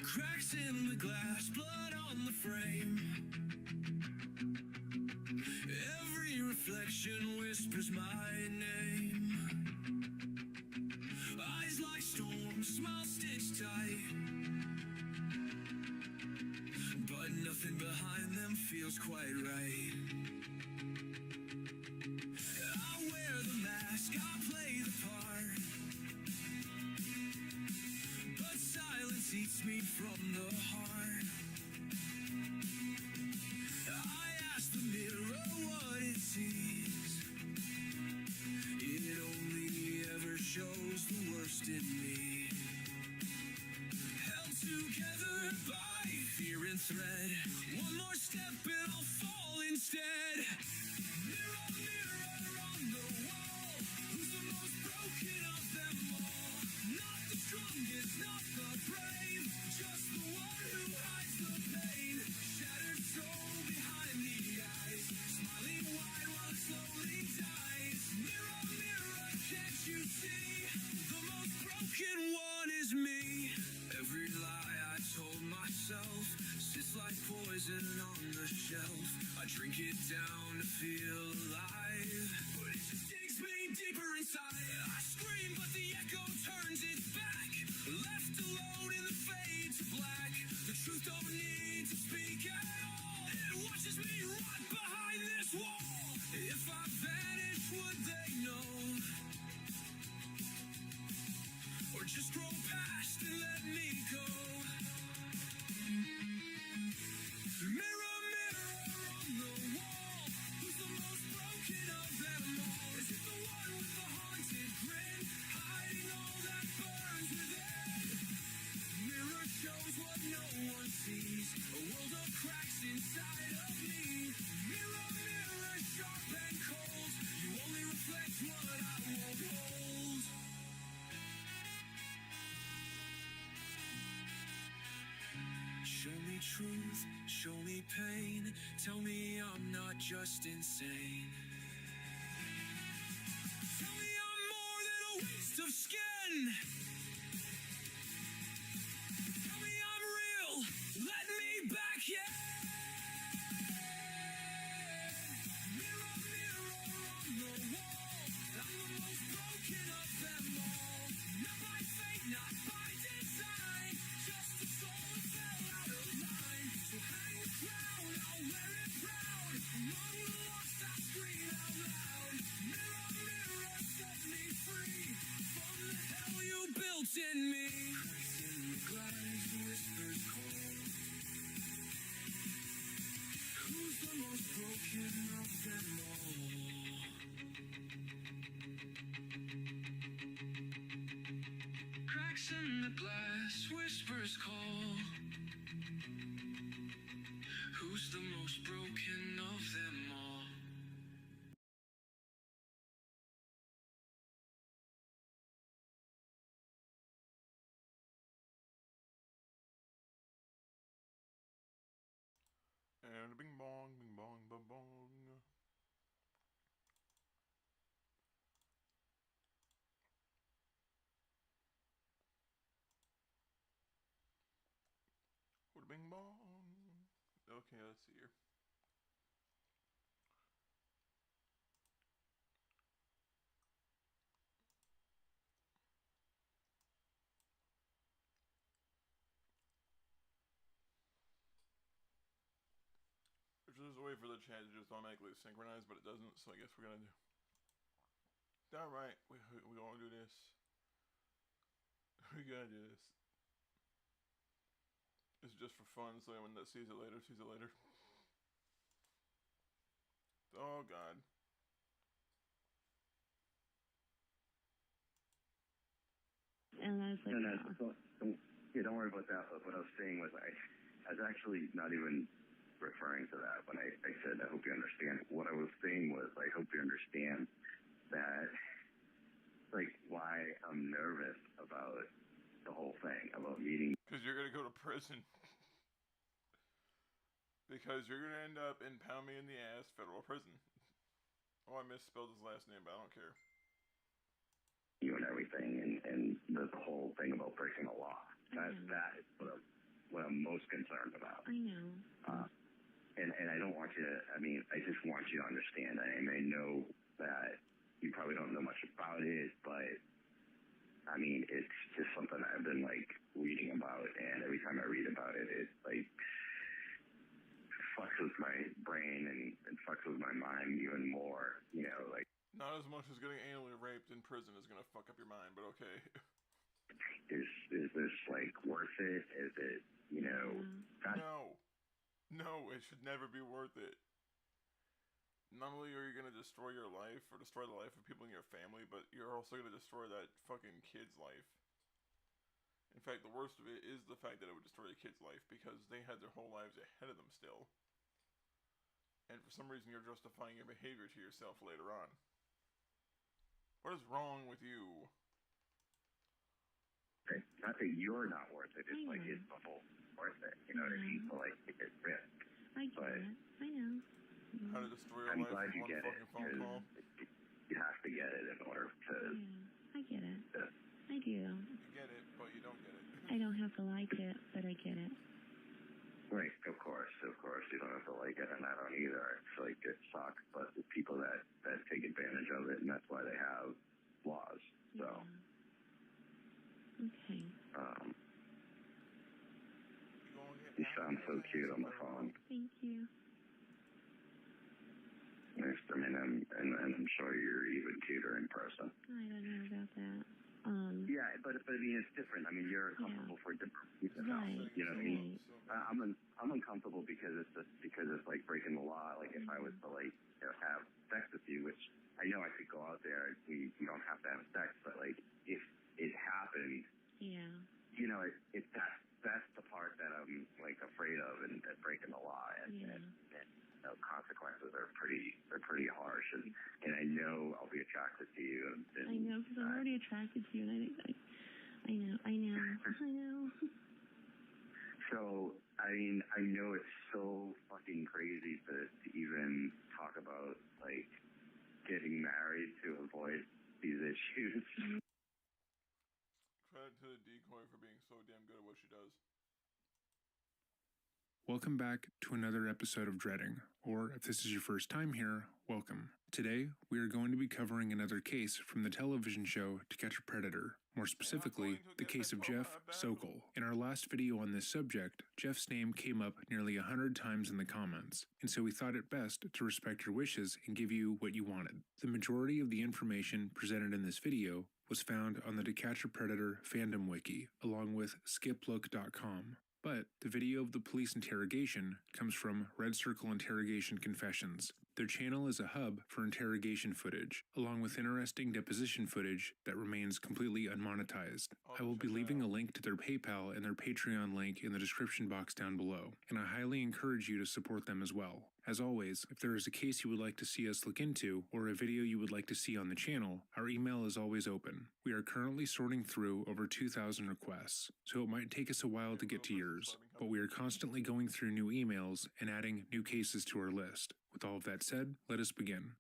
Cracks in the glass, blood on the frame. Every reflection whispers my name. Eyes like storms, smile stitched tight, but nothing behind them feels quite right. I wear the mask, I play the part, but silence eats me from the heart. I ask the mirror what it sees. It only ever shows the worst in me. Held together by fear and thread. One more step and I'll fall instead. Mirror, mirror on the wall, who's the most broken of them all? Not the strongest, not the brave, just the one who hides the pain. Shattered soul behind the eyes, smiling wide while it slowly dies. Mirror, mirror, can't you see? The most broken one is me. Every lie I told myself sits like poison on the shelf. I drink it down to feel alive, but it just digs me deeper inside. I scream, but the echo turns its back. Left alone in the fade to black. The truth don't need to speak at all. It watches me rot behind this wall. If I vanish, would they know? Or just roll past and let me go? Mirror, mirror on the wall, who's the most broken of them all? Is it the one with the haunted grin, hiding all that burns within? Mirror shows what no one sees, a world of cracks inside of me. Mirror, mirror, sharp and cold, you only reflect what I won't hold. Show me truth, show me pain, tell me I'm not just insane. Tell me I'm more than a waste of skin. Tell me I'm real, let me back in. Mirror, mirror on the wall, I'm the most broken of them all. Not by fate, not by design, just a soul that fell out of line. So hang the crown, I'll wear it proud. Among the lost, I scream out loud. Mirror, mirror, set me free from the hell you built in me. Cracks in the glass, whispers cold. Who's the most broken of them all? Cracks in the glass, whispers call. Who's the most broken of them all? And bing bong, bing bong, bong bong. Bing bong. Okay, let's see here. There's a way for the chat to just automatically synchronize, but it doesn't, so I guess we're gonna do. Alright, we gonna do this. We gotta do this. It's just for fun, so anyone that sees it later, sees it later. Oh god. And I was like, don't worry about that. What I was saying was I was actually not even referring to that when I said I hope you understand. What I was saying was I hope you understand that, like, why I'm nervous about the whole thing, about meeting. Because you're gonna go to prison. Because you're gonna end up in pound me in the ass federal prison. Oh, I misspelled his last name, but I don't care. You and and everything, and the whole thing about breaking the law. That is what I'm most concerned about. I know. And I don't want you to, I just want you to understand. I know that you probably don't know much about it, but it's just something I've been reading about, and every time I read about it, it fucks with my brain and fucks with my mind even more. Not as much as getting anally raped in prison is gonna fuck up your mind, but okay. Is this worth it? Is it No, it should never be worth it. Not only are you gonna destroy your life or destroy the life of people in your family, but you're also gonna destroy that fucking kid's life. In fact, the worst of it is the fact that it would destroy a kid's life because they had their whole lives ahead of them still. And for some reason you're justifying your behavior to yourself later on. What is wrong with you? Not that you're not worth it, it's it's the whole worth it. You know what I mean? So it's risk. I get it. I know. How to destroy your I'm life glad with you one get it, fucking phone call? You have to get it in order to... Yeah, I get it. I do. You get it, but you don't get it. I don't have to like it, but I get it. Right, of course. You don't have to like it, and I don't either. It's it sucks, but the people that take advantage of it, and that's why they have laws. So... Okay. You sound so cute on the phone. Thank you. I'm sure you're even cuter in person. I don't know about that. Yeah, but it's different. You're comfortable for different reasons. Right. You know what I mean? I'm uncomfortable because it's breaking the law. If I was to have sex with you, which I know I could go out there, we don't have to have sex, but if it happened, that's the part that I'm afraid of, and breaking the law, and consequences are pretty harsh, and I know I'll be attracted to you. And I know, because I'm already attracted to you, and I know. So I know it's so fucking crazy to even talk about getting married to avoid these issues. Credit to the decoy for being so damn good at what she does. Welcome back to another episode of Dreading, or if this is your first time here, welcome. Today, we are going to be covering another case from the television show To Catch a Predator, more specifically, the case of Jeff Sokal. In our last video on this subject, Jeff's name came up nearly 100 times in the comments, and so we thought it best to respect your wishes and give you what you wanted. The majority of the information presented in this video was found on the To Catch a Predator fandom wiki, along with skiplook.com. But the video of the police interrogation comes from Red Circle Interrogation Confessions. Their channel is a hub for interrogation footage, along with interesting deposition footage that remains completely unmonetized. I will be leaving a link to their PayPal and their Patreon link in the description box down below, and I highly encourage you to support them as well. As always, if there is a case you would like to see us look into, or a video you would like to see on the channel, our email is always open. We are currently sorting through over 2,000 requests, so it might take us a while to get to yours, but we are constantly going through new emails and adding new cases to our list. With all of that said, let us begin.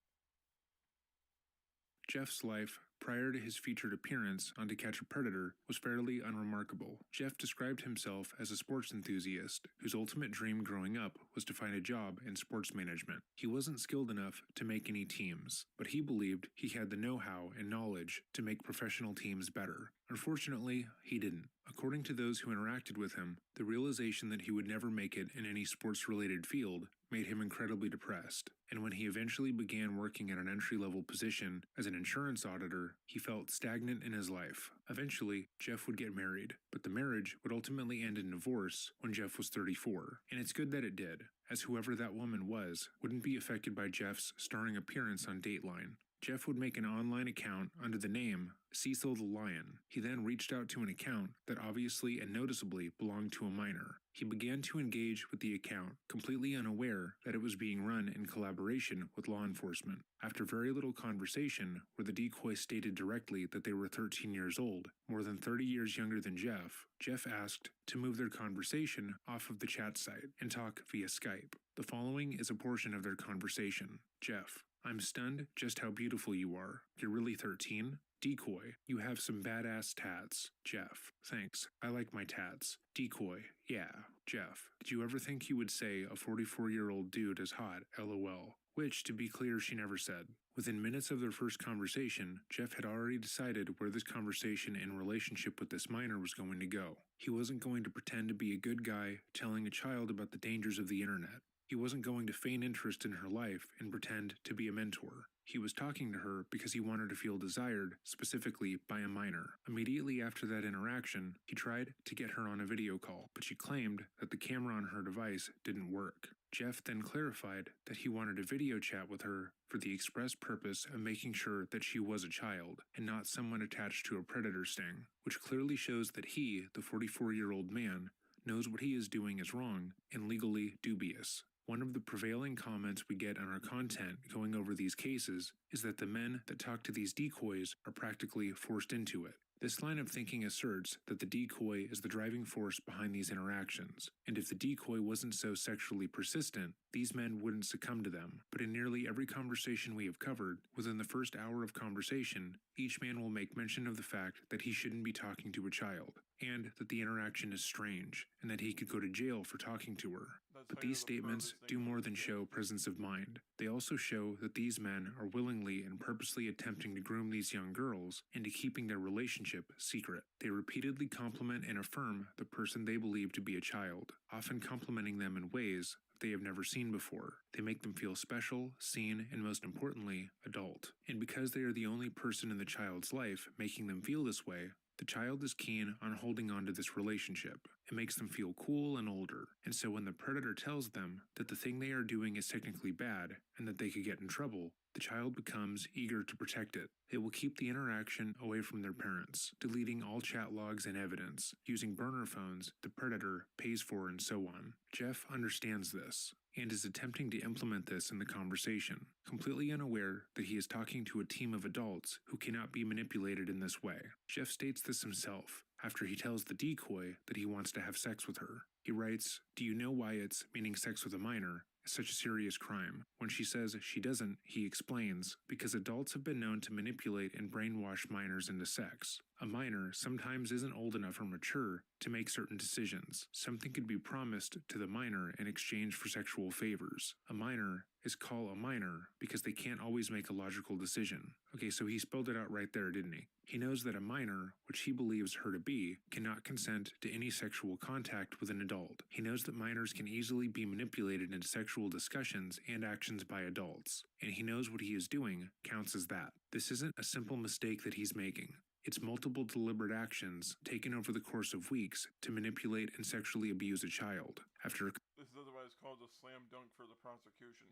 Jeff's life, prior to his featured appearance on To Catch a Predator, was fairly unremarkable. Jeff described himself as a sports enthusiast, whose ultimate dream growing up was to find a job in sports management. He wasn't skilled enough to make any teams, but he believed he had the know-how and knowledge to make professional teams better. Unfortunately, he didn't. According to those who interacted with him, the realization that he would never make it in any sports-related field made him incredibly depressed, and when he eventually began working at an entry-level position as an insurance auditor, he felt stagnant in his life. Eventually, Jeff would get married, but the marriage would ultimately end in divorce when Jeff was 34, and it's good that it did, as whoever that woman was wouldn't be affected by Jeff's starring appearance on Dateline. Jeff would make an online account under the name Cecil the Lion. He then reached out to an account that obviously and noticeably belonged to a minor. He began to engage with the account, completely unaware that it was being run in collaboration with law enforcement. After very little conversation, where the decoy stated directly that they were 13 years old, more than 30 years younger than Jeff, Jeff asked to move their conversation off of the chat site and talk via Skype. The following is a portion of their conversation. Jeff: I'm stunned just how beautiful you are. You're really 13? Decoy, you have some badass tats. Jeff, thanks. I like my tats. Decoy, yeah. Jeff, did you ever think you would say a 44-year-old dude is hot, lol? Which, to be clear, she never said. Within minutes of their first conversation, Jeff had already decided where this conversation in relationship with this minor was going to go. He wasn't going to pretend to be a good guy telling a child about the dangers of the internet. He wasn't going to feign interest in her life and pretend to be a mentor. He was talking to her because he wanted to feel desired, specifically by a minor. Immediately after that interaction, he tried to get her on a video call, but she claimed that the camera on her device didn't work. Jeff then clarified that he wanted a video chat with her for the express purpose of making sure that she was a child and not someone attached to a predator sting, which clearly shows that he, the 44-year-old man, knows what he is doing is wrong and legally dubious. One of the prevailing comments we get on our content going over these cases is that the men that talk to these decoys are practically forced into it. This line of thinking asserts that the decoy is the driving force behind these interactions, and if the decoy wasn't so sexually persistent, these men wouldn't succumb to them. But in nearly every conversation we have covered, within the first hour of conversation, each man will make mention of the fact that he shouldn't be talking to a child, and that the interaction is strange, and that he could go to jail for talking to her. But these statements do more than show presence of mind. They also show that these men are willingly and purposely attempting to groom these young girls into keeping their relationship secret. They repeatedly compliment and affirm the person they believe to be a child, often complimenting them in ways they have never seen before. They make them feel special, seen, and most importantly, adult. And because they are the only person in the child's life making them feel this way, the child is keen on holding on to this relationship. It makes them feel cool and older, and so when the predator tells them that the thing they are doing is technically bad and that they could get in trouble, the child becomes eager to protect it. It will keep the interaction away from their parents, deleting all chat logs and evidence, using burner phones the predator pays for, and so on. Jeff understands this, and is attempting to implement this in the conversation, completely unaware that he is talking to a team of adults who cannot be manipulated in this way. Jeff states this himself after he tells the decoy that he wants to have sex with her. He writes, "Do you know why it's, meaning sex with a minor, is such a serious crime?" When she says she doesn't, he explains, because adults have been known to manipulate and brainwash minors into sex. A minor sometimes isn't old enough or mature to make certain decisions. Something could be promised to the minor in exchange for sexual favors. A minor is called a minor because they can't always make a logical decision. Okay, so he spelled it out right there, didn't he? He knows that a minor, which he believes her to be, cannot consent to any sexual contact with an adult. He knows that minors can easily be manipulated into sexual discussions and actions by adults, and he knows what he is doing counts as that. This isn't a simple mistake that he's making. It's multiple deliberate actions taken over the course of weeks to manipulate and sexually abuse a child. After This is otherwise called a slam dunk for the prosecution.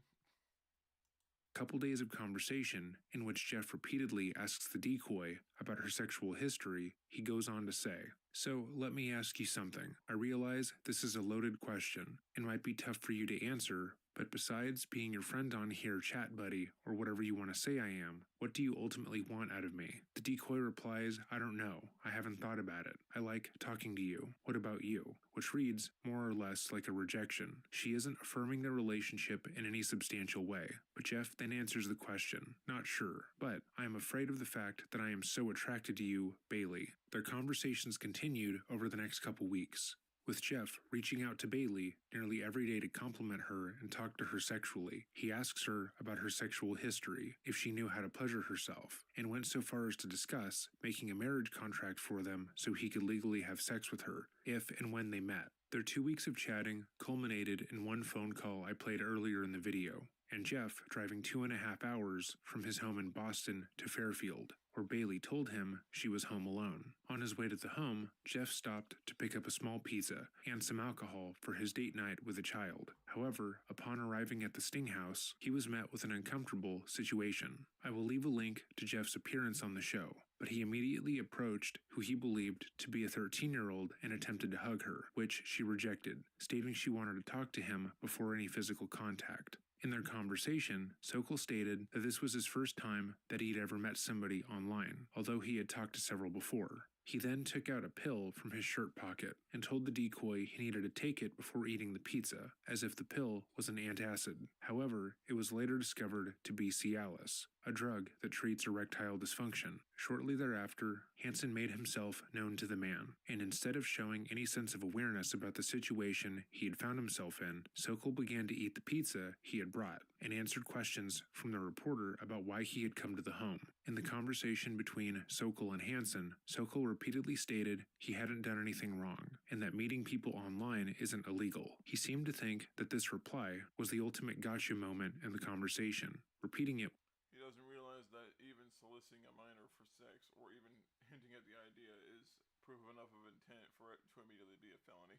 couple days of conversation in which Jeff repeatedly asks the decoy about her sexual history, he goes on to say, "So let me ask you something. I realize this is a loaded question and might be tough for you to answer, but besides being your friend on here, chat buddy, or whatever you want to say I am, what do you ultimately want out of me?" The decoy replies, "I don't know. I haven't thought about it. I like talking to you. What about you?" Which reads more or less like a rejection. She isn't affirming their relationship in any substantial way, but Jeff then answers the question, "Not sure, but I am afraid of the fact that I am so attracted to you, Bailey." Their conversations continued over the next couple weeks, with Jeff reaching out to Bailey nearly every day to compliment her and talk to her sexually. He asks her about her sexual history, if she knew how to pleasure herself, and went so far as to discuss making a marriage contract for them so he could legally have sex with her, if and when they met. Their 2 weeks of chatting culminated in one phone call I played earlier in the video, and Jeff driving 2.5 hours from his home in Boston to Fairfield, where Bailey told him she was home alone. On his way to the home, Jeff stopped to pick up a small pizza and some alcohol for his date night with a child. However, upon arriving at the Sting house, he was met with an uncomfortable situation. I will leave a link to Jeff's appearance on the show, but he immediately approached who he believed to be a 13-year-old and attempted to hug her, which she rejected, stating she wanted to talk to him before any physical contact. In their conversation, Sokal stated that this was his first time that he'd ever met somebody online, although he had talked to several before. He then took out a pill from his shirt pocket and told the decoy he needed to take it before eating the pizza, as if the pill was an antacid. However, it was later discovered to be Cialis, a drug that treats erectile dysfunction. Shortly thereafter, Hansen made himself known to the man, and instead of showing any sense of awareness about the situation he had found himself in, Sokal began to eat the pizza he had brought, and answered questions from the reporter about why he had come to the home. In the conversation between Sokal and Hansen, Sokal repeatedly stated he hadn't done anything wrong, and that meeting people online isn't illegal. He seemed to think that this reply was the ultimate gotcha moment in the conversation, repeating it. He doesn't realize that even soliciting a minor for sex, or even hinting at the idea, is proof enough of intent for it to immediately be a felony.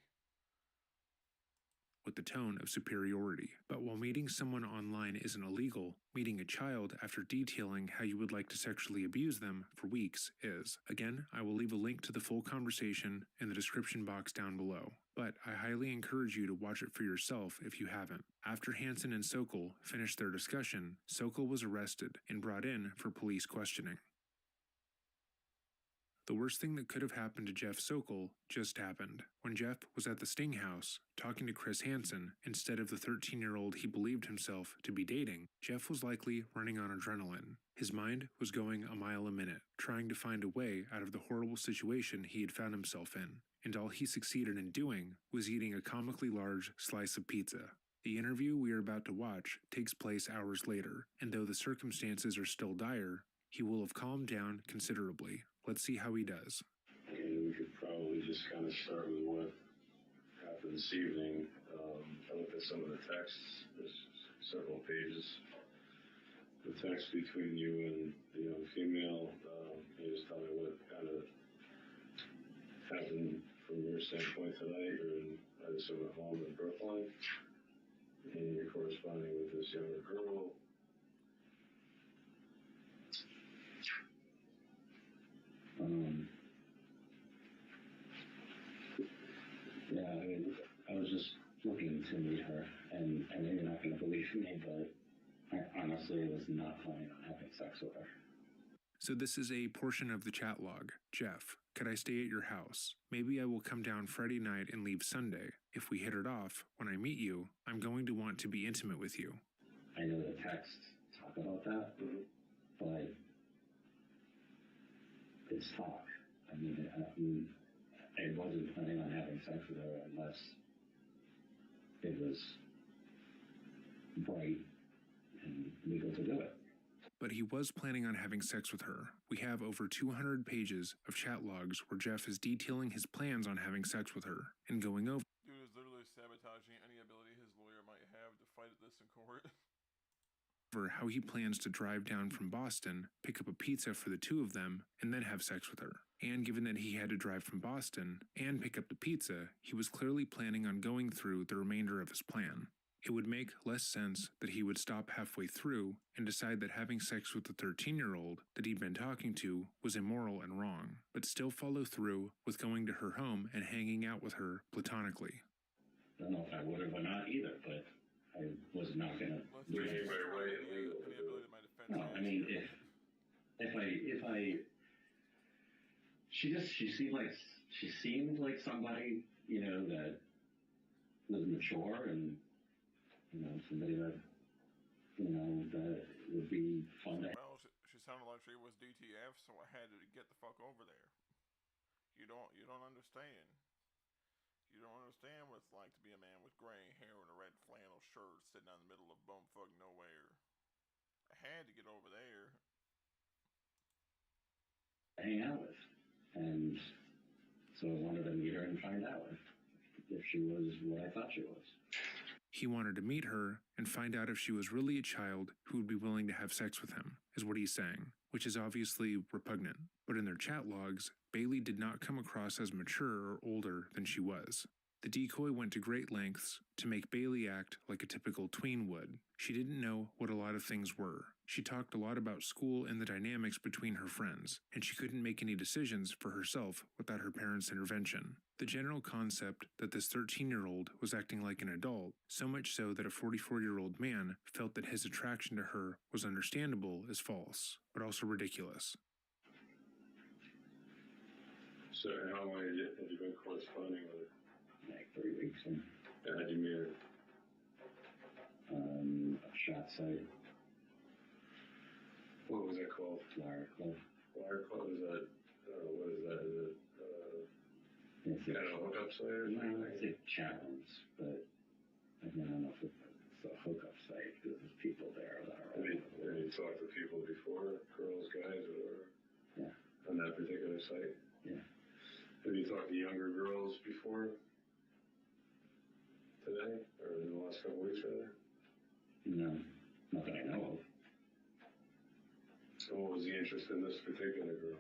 With the tone of superiority. But while meeting someone online isn't illegal, meeting a child after detailing how you would like to sexually abuse them for weeks is. Again, I will leave a link to the full conversation in the description box down below, but I highly encourage you to watch it for yourself if you haven't. After Hansen and Sokal finished their discussion, Sokal was arrested and brought in for police questioning. The worst thing that could have happened to Jeff Sokal just happened. When Jeff was at the Sting House, talking to Chris Hansen, instead of the 13-year-old he believed himself to be dating, Jeff was likely running on adrenaline. His mind was going a mile a minute, trying to find a way out of the horrible situation he had found himself in, and all he succeeded in doing was eating a comically large slice of pizza. The interview we are about to watch takes place hours later, and though the circumstances are still dire, he will have calmed down considerably. Let's see how he does. And we could probably just kind of start with what happened this evening. I looked at some of the texts. There's several pages. The text between you and the young female. Can you just tell me what kind of happened from your standpoint tonight? I assume at home in Brooklyn. And you're corresponding with this younger girl. Yeah, I mean, I was just looking to meet her, and I know you're not going to believe me, but I honestly was not planning on having sex with her. So this is a portion of the chat log. Jeff, could I stay at your house? Maybe I will come down Friday night and leave Sunday. If we hit it off, when I meet you, I'm going to want to be intimate with you. I know the texts talk about that, but it's talk. I mean, I wasn't planning on having sex with her unless it was right and legal to do it. But he was planning on having sex with her. We have over 200 pages of chat logs where Jeff is detailing his plans on having sex with her and going over Dude is literally sabotaging any ability his lawyer might have to fight this in court. how he plans to drive down from Boston, pick up a pizza for the two of them, and then have sex with her. And given that he had to drive from Boston and pick up the pizza, he was clearly planning on going through the remainder of his plan. It would make less sense that he would stop halfway through and decide that having sex with the 13-year-old that he'd been talking to was immoral and wrong, but still follow through with going to her home and hanging out with her platonically. I don't know if I would have or not either, but I was not going to do it. No, I mean, if I, she seemed like somebody, you know, that was mature and, you know, somebody that, you know, that would be fun to. Well, she sounded like she was DTF, so I had to get the fuck over there. You don't understand. You don't understand what it's like to be a man with gray hair and a red flannel shirt sitting out in the middle of bumfuck nowhere. I had to get over there. Hang out with. And so I wanted to meet her and find out if she was what I thought she was. He wanted to meet her and find out if she was really a child who would be willing to have sex with him, is what he's saying, which is obviously repugnant. But in their chat logs, Bailey did not come across as mature or older than she was. The decoy went to great lengths to make Bailey act like a typical tween would. She didn't know what a lot of things were. She talked a lot about school and the dynamics between her friends, and she couldn't make any decisions for herself without her parents' intervention. The general concept that this 13-year-old was acting like an adult, so much so that a 44-year-old man felt that his attraction to her was understandable, is false, but also ridiculous. So how long had you been corresponding with her? Like 3 weeks. And How'd you meet her? a shot site. What was it called? Flower Club. Flower Club, is that, what is that? Is it, It's kind of a hookup site or no, something? it's a chat rooms, but I mean, I don't know if it's a hookup site because there's people there that are all Have you talked to people before, girls, guys, or whatever? Yeah. On that particular site? Yeah. Have you talked to younger girls before? Today? Or in the last couple weeks, rather? No, not that I know of. So what was the interest in this particular girl?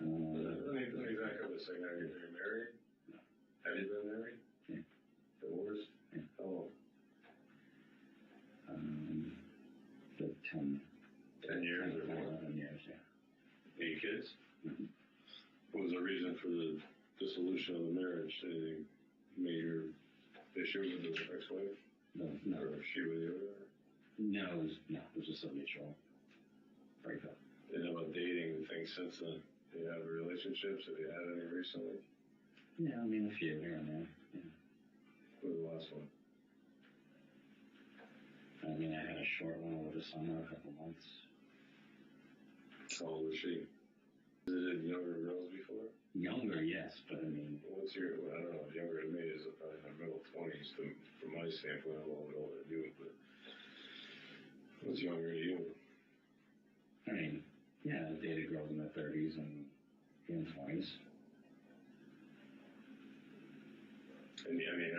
Let me back up a second. Are you married? No. Have you been married? Yeah. Divorced? Yeah. How long? The 10 years or more? 11 years, yeah. Any kids? Mm-hmm. What was the reason for the dissolution of the marriage? Anything major issue with the ex-wife? No. Or she with you? No, it was just a mutual breakup. And about dating and things since then? Do you have relationships? Have you had any recently? Yeah, I mean, a few here and there. Yeah. What was the last one? I mean, I had a short one over the summer, a couple months. How old was she? Visited younger girls before? Younger, yes, but I mean, What's your, I don't know, younger than me is probably in the middle 20s from my standpoint. I'm a little bit older than you, but what's younger than you? I mean, yeah, I dated girls in their 30s and 20s. And I mean,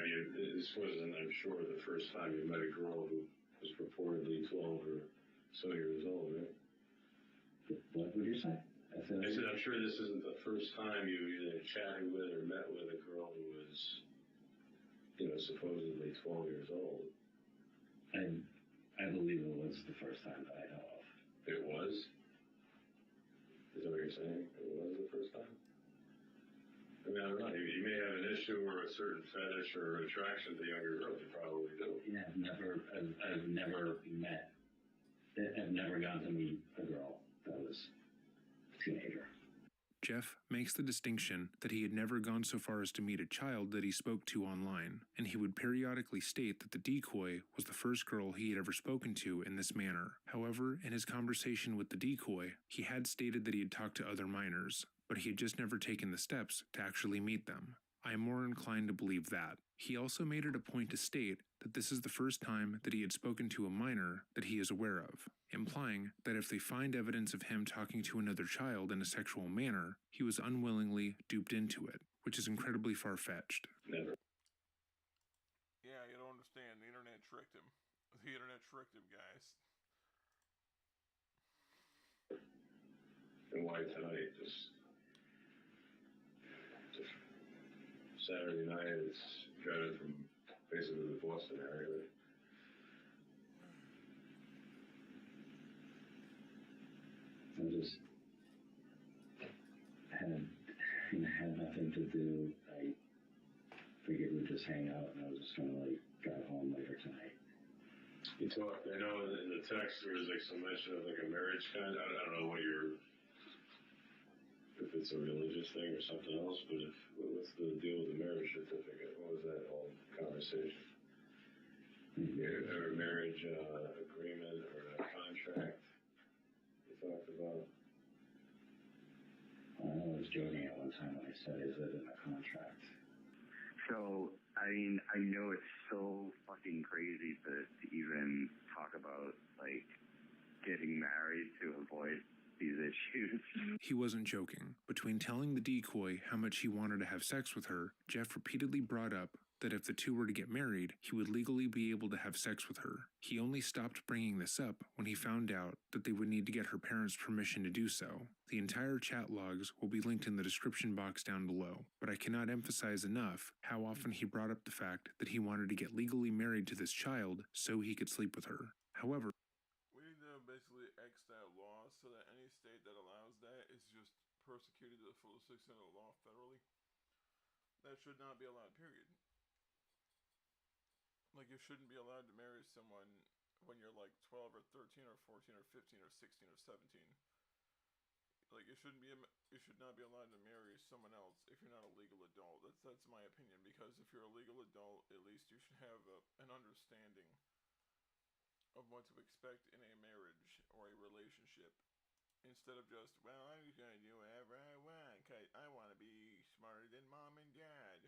this wasn't, I'm sure, the first time you met a girl who was purportedly 12 or so years old, right? What would you say? I said, I'm sure this isn't the first time you either chatted with or met with a girl who was, supposedly 12 years old. I believe it was the first time that I know of. It was? Is that what you're saying? It was the first time? I mean, I don't know. You may have an issue or a certain fetish or attraction to younger girls. You probably do. Yeah, I've never gotten to meet a girl that was a teenager. Jeff makes the distinction that he had never gone so far as to meet a child that he spoke to online, and he would periodically state that the decoy was the first girl he had ever spoken to in this manner. However, in his conversation with the decoy, he had stated that he had talked to other minors, but he had just never taken the steps to actually meet them. I am more inclined to believe that. He also made it a point to state that this is the first time that he had spoken to a minor that he is aware of, implying that if they find evidence of him talking to another child in a sexual manner, he was unwillingly duped into it, which is incredibly far-fetched. Never. Yeah, you don't understand. The internet tricked him. The internet tricked him, guys. And why tonight? Just Saturday night, it's driving from basically the Boston area. Right? I just had nothing to do. I figured we'd just hang out, and I was just gonna drive home later tonight. You talked. I know in the text there was some mention of a marriage kind. I don't know if it's a religious thing or something else, but what's the deal with the marriage certificate? What was that whole conversation? Or a marriage agreement or a contract you talked about? I was joking at one time when I said, "Is it in a contract?" So, I mean, I know it's so fucking crazy to even talk about, getting married to avoid these issues. He wasn't joking. Between telling the decoy how much he wanted to have sex with her, Jeff repeatedly brought up that if the two were to get married, he would legally be able to have sex with her. He only stopped bringing this up when he found out that they would need to get her parents' permission to do so. The entire chat logs will be linked in the description box down below, but I cannot emphasize enough how often he brought up the fact that he wanted to get legally married to this child so he could sleep with her. However, We need to basically X that law so that any state that allows that is just persecuted to the fullest extent of the law federally. That should not be allowed, period. You shouldn't be allowed to marry someone when you're 12 or 13 or 14 or 15 or 16 or 17. you should not be allowed to marry someone else if you're not a legal adult. That's my opinion, because if you're a legal adult, at least you should have an understanding of what to expect in a marriage or a relationship, instead of just, well, I'm just gonna do whatever I want because I want to be smarter than mom and dad.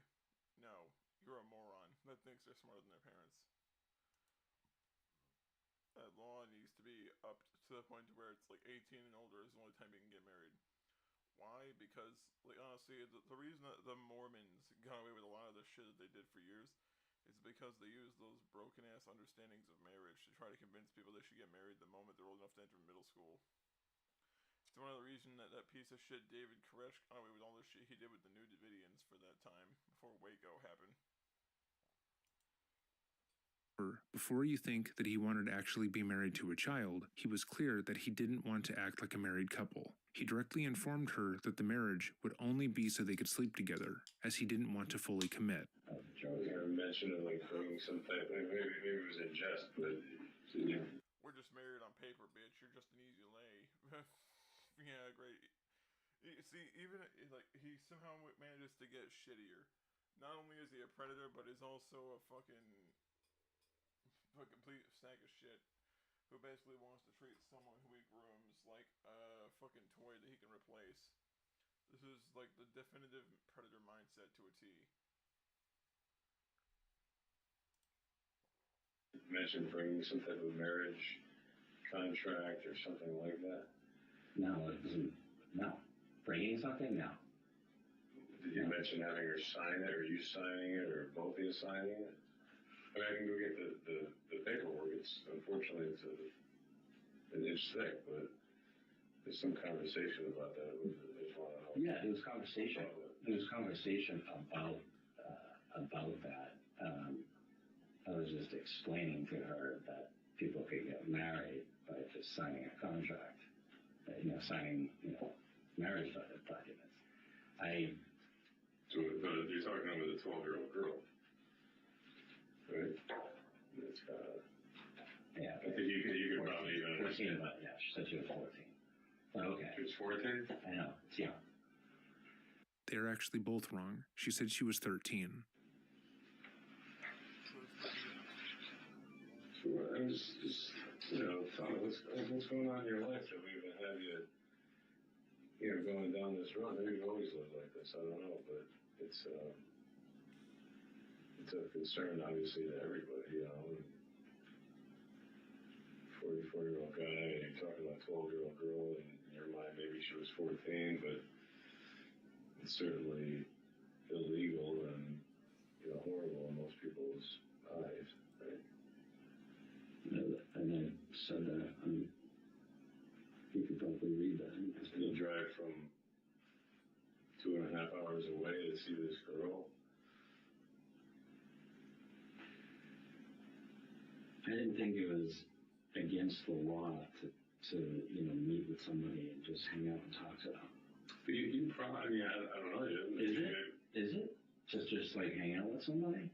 No, you're a moron that thinks they're smarter than their parents. That law needs to be up to the point where it's like 18 and older is the only time you can get married. Why? Because, like, honestly, the reason that the Mormons got away with a lot of the shit that they did for years is because they used those broken ass understandings of marriage to try to convince people they should get married the moment they're old enough to enter middle school. It's one of the reasons that piece of shit David Koresh got away with all the shit he did with the New Davidians for that time before Waco happened. Before you think that he wanted to actually be married to a child, he was clear that he didn't want to act like a married couple. He directly informed her that the marriage would only be so they could sleep together, as he didn't want to fully commit. Charlie mentioned it like bringing some type, maybe it was in jest, but yeah. We're just married on paper, bitch. You're just an easy lay. Yeah, great. See, even like he somehow manages to get shittier. Not only is he a predator, but he's also a complete sack of shit who basically wants to treat someone who he grooms like a fucking toy that he can replace. This is like the definitive predator mindset to a T. You mentioned bringing some type of marriage contract or something like that. No, it wasn't. No. Bringing something? No. Did you mention having her sign it, or you signing it, or both of you signing it? I mean, I can go get the paperwork. Unfortunately, it's an inch thick, but there's some conversation about that. I just want to know. Yeah, there was conversation. There was conversation about that. I was just explaining to her that people could get married by just signing a contract. Signing marriage documents. So, but you're talking about the 12-year-old girl, right? It's yeah. I think you could probably even 14, but yeah, she said she was 14. But okay. She was 14? I know, it's young. They're actually both wrong. She said she was 13. So I'm just what's going on in your life that we even have you, going down this road. Maybe you always live like this. I don't know, but it's a concern, obviously, to everybody. 44-year-old guy, and you're talking about a 12-year-old girl, and in your mind, maybe she was 14, but it's certainly illegal and horrible in most people's eyes, right? And I said that. You could probably read that. You drive from 2.5 hours away to see this girl. I didn't think it was against the law to meet with somebody and just hang out and talk to them. But you probably, I don't know. Is it? Just like hang out with somebody?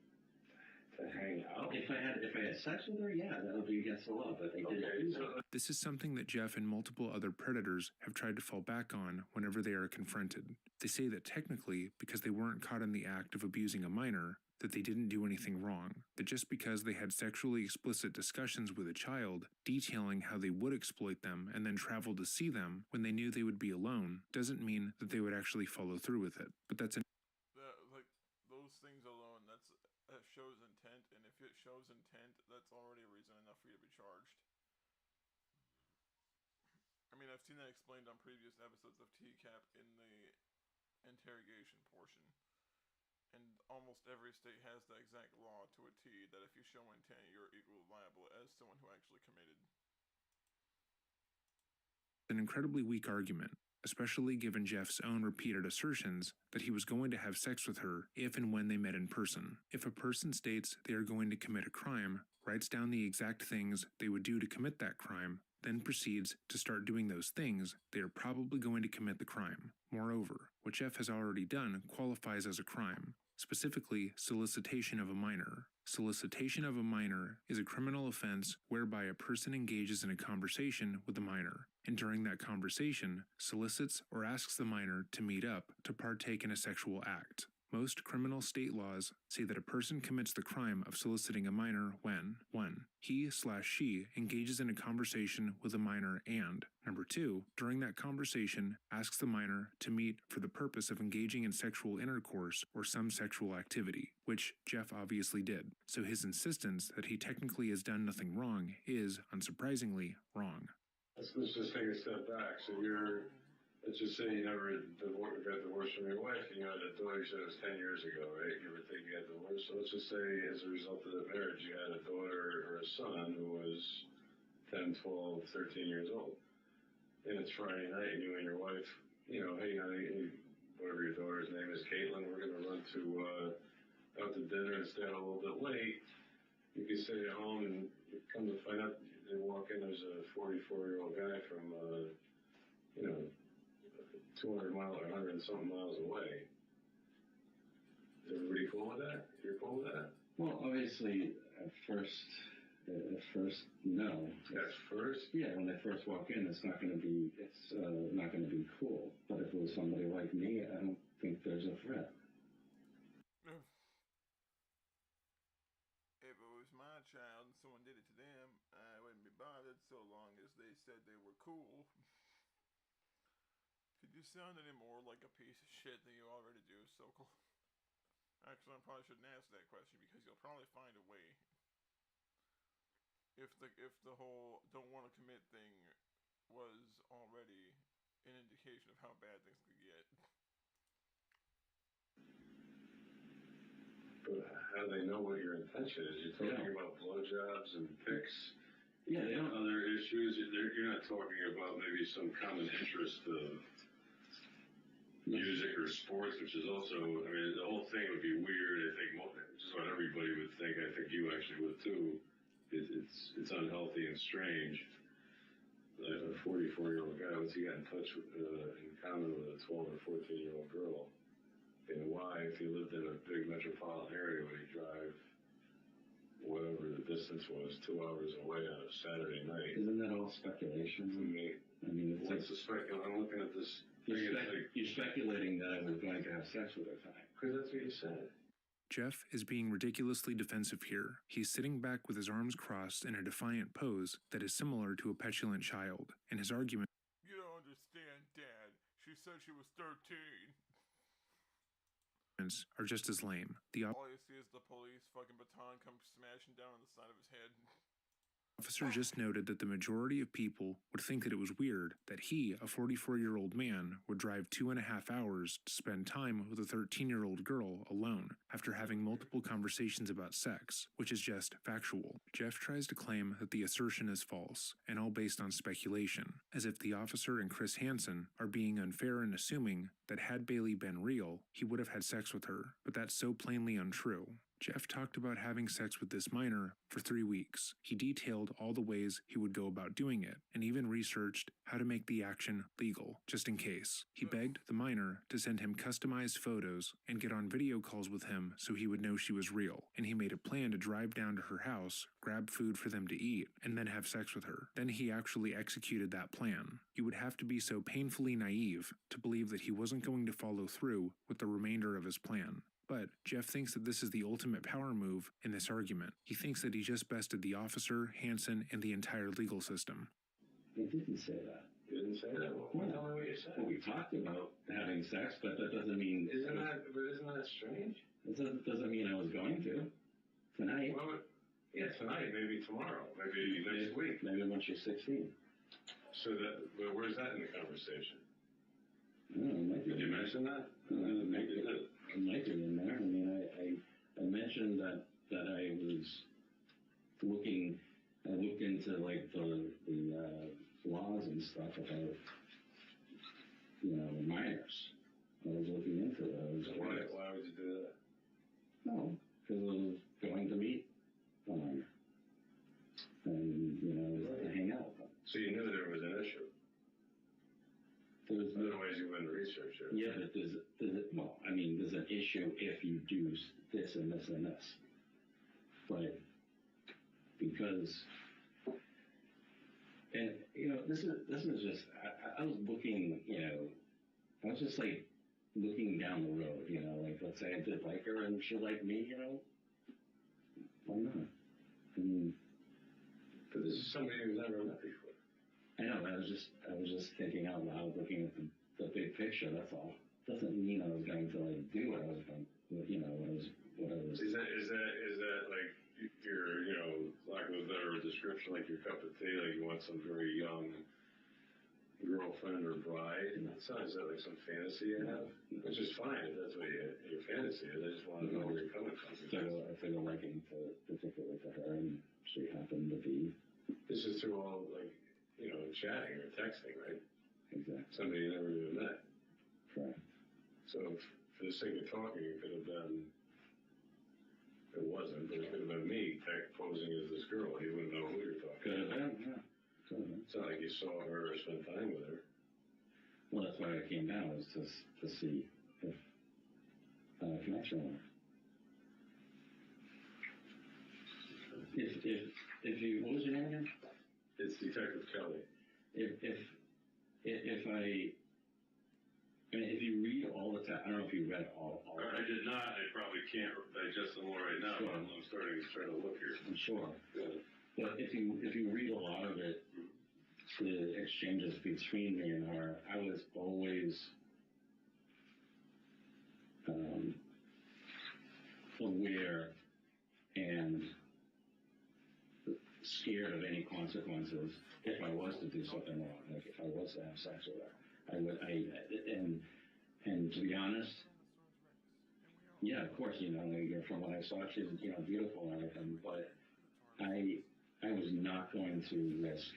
To hang out? If I had sex with her, yeah, that would be against the law, but they didn't. This is something that Jeff and multiple other predators have tried to fall back on whenever they are confronted. They say that technically, because they weren't caught in the act of abusing a minor, that they didn't do anything wrong, that just because they had sexually explicit discussions with a child, detailing how they would exploit them and then travel to see them when they knew they would be alone, doesn't mean that they would actually follow through with it. But that's those things alone, that shows intent, and if it shows intent, that's already a reason enough for you to be charged. I mean, I've seen that explained on previous episodes of T.C.A.P in the interrogation portion. And almost every state has the exact law to a T that if you show intent, you're equally liable as someone who actually committed. An incredibly weak argument, especially given Jeff's own repeated assertions that he was going to have sex with her if and when they met in person. If a person states they are going to commit a crime, writes down the exact things they would do to commit that crime, then proceeds to start doing those things, they are probably going to commit the crime. Moreover, what Jeff has already done qualifies as a crime. specifically solicitation of a minor. Solicitation of a minor is a criminal offense whereby a person engages in a conversation with a minor, and during that conversation solicits or asks the minor to meet up to partake in a sexual act. Most criminal state laws say that a person commits the crime of soliciting a minor when 1. He/she engages in a conversation with a minor and 2. During that conversation asks the minor to meet for the purpose of engaging in sexual intercourse or some sexual activity, which Jeff obviously did. So his insistence that he technically has done nothing wrong is, unsurprisingly, wrong. Let's just take a step back. So let's just say you never got divorced from your wife, and you had a daughter. You said it was 10 years ago, right? You ever think you got divorced? So let's just say as a result of the marriage, you had a daughter or a son who was 10, 12, 13 years old. And it's Friday night, and you and your wife, hey, honey, whatever your daughter's name is, Caitlin, we're going to run out to dinner and stay out a little bit late. You can stay at home, and you come to find out, they walk in, there's a 44-year-old guy from, 200 miles or 100 and something miles away. Is everybody cool with that? You're cool with that? Well, obviously, at first, no. At first? Yeah, when they first walk in, it's not going to be cool. But if it was somebody like me, I don't think there's a threat. If it was my child and someone did it to them, I wouldn't be bothered so long as they said they were cool. Could you sound any more like a piece of shit than you already do, Sokal? Actually, I probably shouldn't ask that question because you'll probably find a way. If the whole don't want to commit thing was already an indication of how bad things could get. But how do they know what your intention is? You're talking about blowjobs and pics. Yeah, they don't. Other issues. You're not talking about maybe some common interest of music or sports, which is also, the whole thing would be weird. I think just what everybody would think. I think you actually would too. It's unhealthy and strange. Like a 44-year-old guy, once he got in touch with, in common with a 12 or 14-year-old girl, and why, if he lived in a big metropolitan area, would he drive whatever the distance was 2 hours away on a Saturday night? Isn't that all speculation? It's what's the speculation? I'm looking at this. You're speculating that I was going to have sex with her tonight. Because that's what you said. Jeff is being ridiculously defensive here. He's sitting back with his arms crossed in a defiant pose that is similar to a petulant child, and his argument, "You don't understand, Dad. She said she was 13. Are just as lame. All you see is the police fucking baton come smashing down on the side of his head. Officer just noted that the majority of people would think that it was weird that he, a 44-year-old man, would drive 2.5 hours to spend time with a 13-year-old girl alone after having multiple conversations about sex, which is just factual. Jeff tries to claim that the assertion is false, and all based on speculation, as if the officer and Chris Hansen are being unfair in assuming that had Bailey been real, he would have had sex with her, but that's so plainly untrue. Jeff talked about having sex with this minor for 3 weeks. He detailed all the ways he would go about doing it, and even researched how to make the action legal, just in case. He begged the minor to send him customized photos and get on video calls with him so he would know she was real, and he made a plan to drive down to her house, grab food for them to eat, and then have sex with her. Then he actually executed that plan. You would have to be so painfully naive to believe that he wasn't going to follow through with the remainder of his plan. But Jeff thinks that this is the ultimate power move in this argument. He thinks that he just bested the officer, Hansen, and the entire legal system. He didn't say that. You didn't say that? Well, tell me what you said. Well, we talked about having sex, but that doesn't mean... Isn't that strange? It doesn't mean I was going to. Tonight. Well, yeah, tonight, maybe tomorrow, maybe next week. Maybe once you're 16. So but where's that in the conversation? Did you mention that? Maybe you did. It might be in there. I mentioned that I was looking. I looked into like the laws and stuff about the minors. I was looking into those. Why would you do that? No, because I was going to meet a minor and to hang out with them. So you knew there was an issue. There was By the way otherwise you wouldn't research it. Yeah, but there's an issue if you do this and this and this. But because, and this is just, I was looking, I was just like looking down the road, like let's say I did like her and she liked me, why not? I mean, but this is somebody who's never met before. I know, I was just thinking out loud, looking at the big picture. That's all. Doesn't mean I was going to like do what I was going, what I was. Is that like your, lack of a better description, like your cup of tea, like you want some very young girlfriend or bride? Is that like some fantasy you have? Which is fine if that's what your fantasy is. I just want to know where you're coming from. I feel a liking particularly to her, and she happened to be. This is through all like, chatting or texting, right? Exactly. Somebody you never even met. Correct. So for the sake of talking, it could have been. It wasn't, but it could have been me posing as this girl. You wouldn't know who you're talking Could have about. been, yeah. Could have been. It's not like you saw her or spent time with her. Well, that's why I came down, was to see if connection with her. If you, what was your name again? It's Detective Kelly. If you read all the time, I don't know if you read all of I it. did not. I probably can't digest them all right now. Sure. I'm starting to try to look here. I'm sure. Yeah. But if you read a lot of it, the exchanges between me and her, I was always aware and scared of any consequences if I was to do something wrong. Like if I was to have sex with her, and to be honest, yeah, of course, from what I saw, she's beautiful and everything, but I was not going to risk.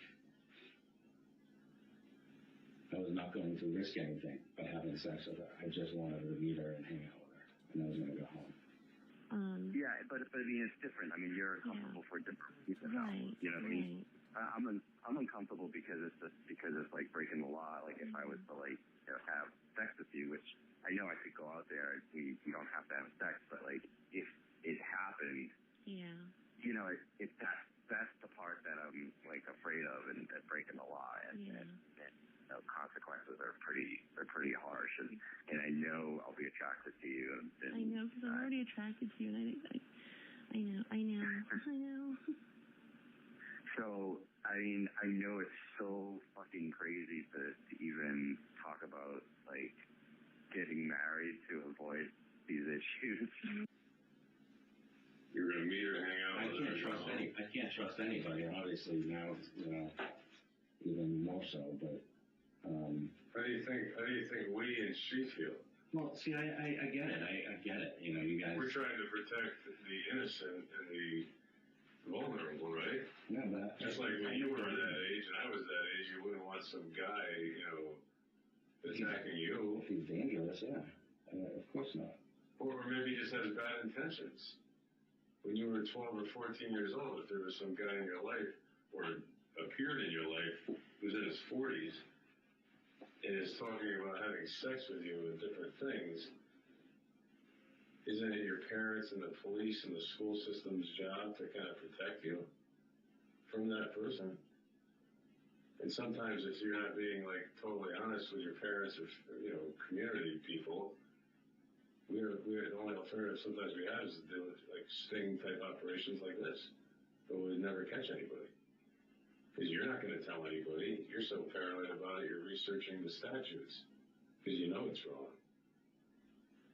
I was not going to risk anything by having sex with her. I just wanted to meet her and hang out with her, and I was going to go home. Yeah, but I mean, it's different. I mean, you're comfortable for different reasons. Right. You know what I mean? I'm uncomfortable because it's like breaking the law. Like if I was to have sex with you, which I know I could go out there, we don't have to have sex, but like if it happened, that's the part that I'm like afraid of, and breaking the law, and consequences are pretty harsh, and I know I'll be attracted to you. And I know, because I'm already attracted to you, and I know. So, I mean, I know it's so fucking crazy to even talk about, like, getting married to avoid these issues. You're going to meet her, hang out with her. I can't trust anybody, and obviously now, even more so, but, How do you think we and she feel? well, see, I get it. I get it. You guys. We're trying to protect the innocent and the vulnerable, right? Yeah, but Just like when you were that age and I was that age, you wouldn't want some guy, attacking you. If he's dangerous, yeah. Of course not. Or maybe he just has bad intentions. When you were 12 or 14 years old, if there was some guy in your life, or appeared in your life, who's in his 40s, and is talking about having sex with you and different things, isn't it your parents and the police and the school system's job to kind of protect you from that person? And sometimes if you're not being like totally honest with your parents or community people, the only alternative sometimes we have is to do like sting type operations like this, but we'd never catch anybody. Because you're not going to tell anybody. You're so paranoid about it, you're researching the statutes. Because you know it's wrong.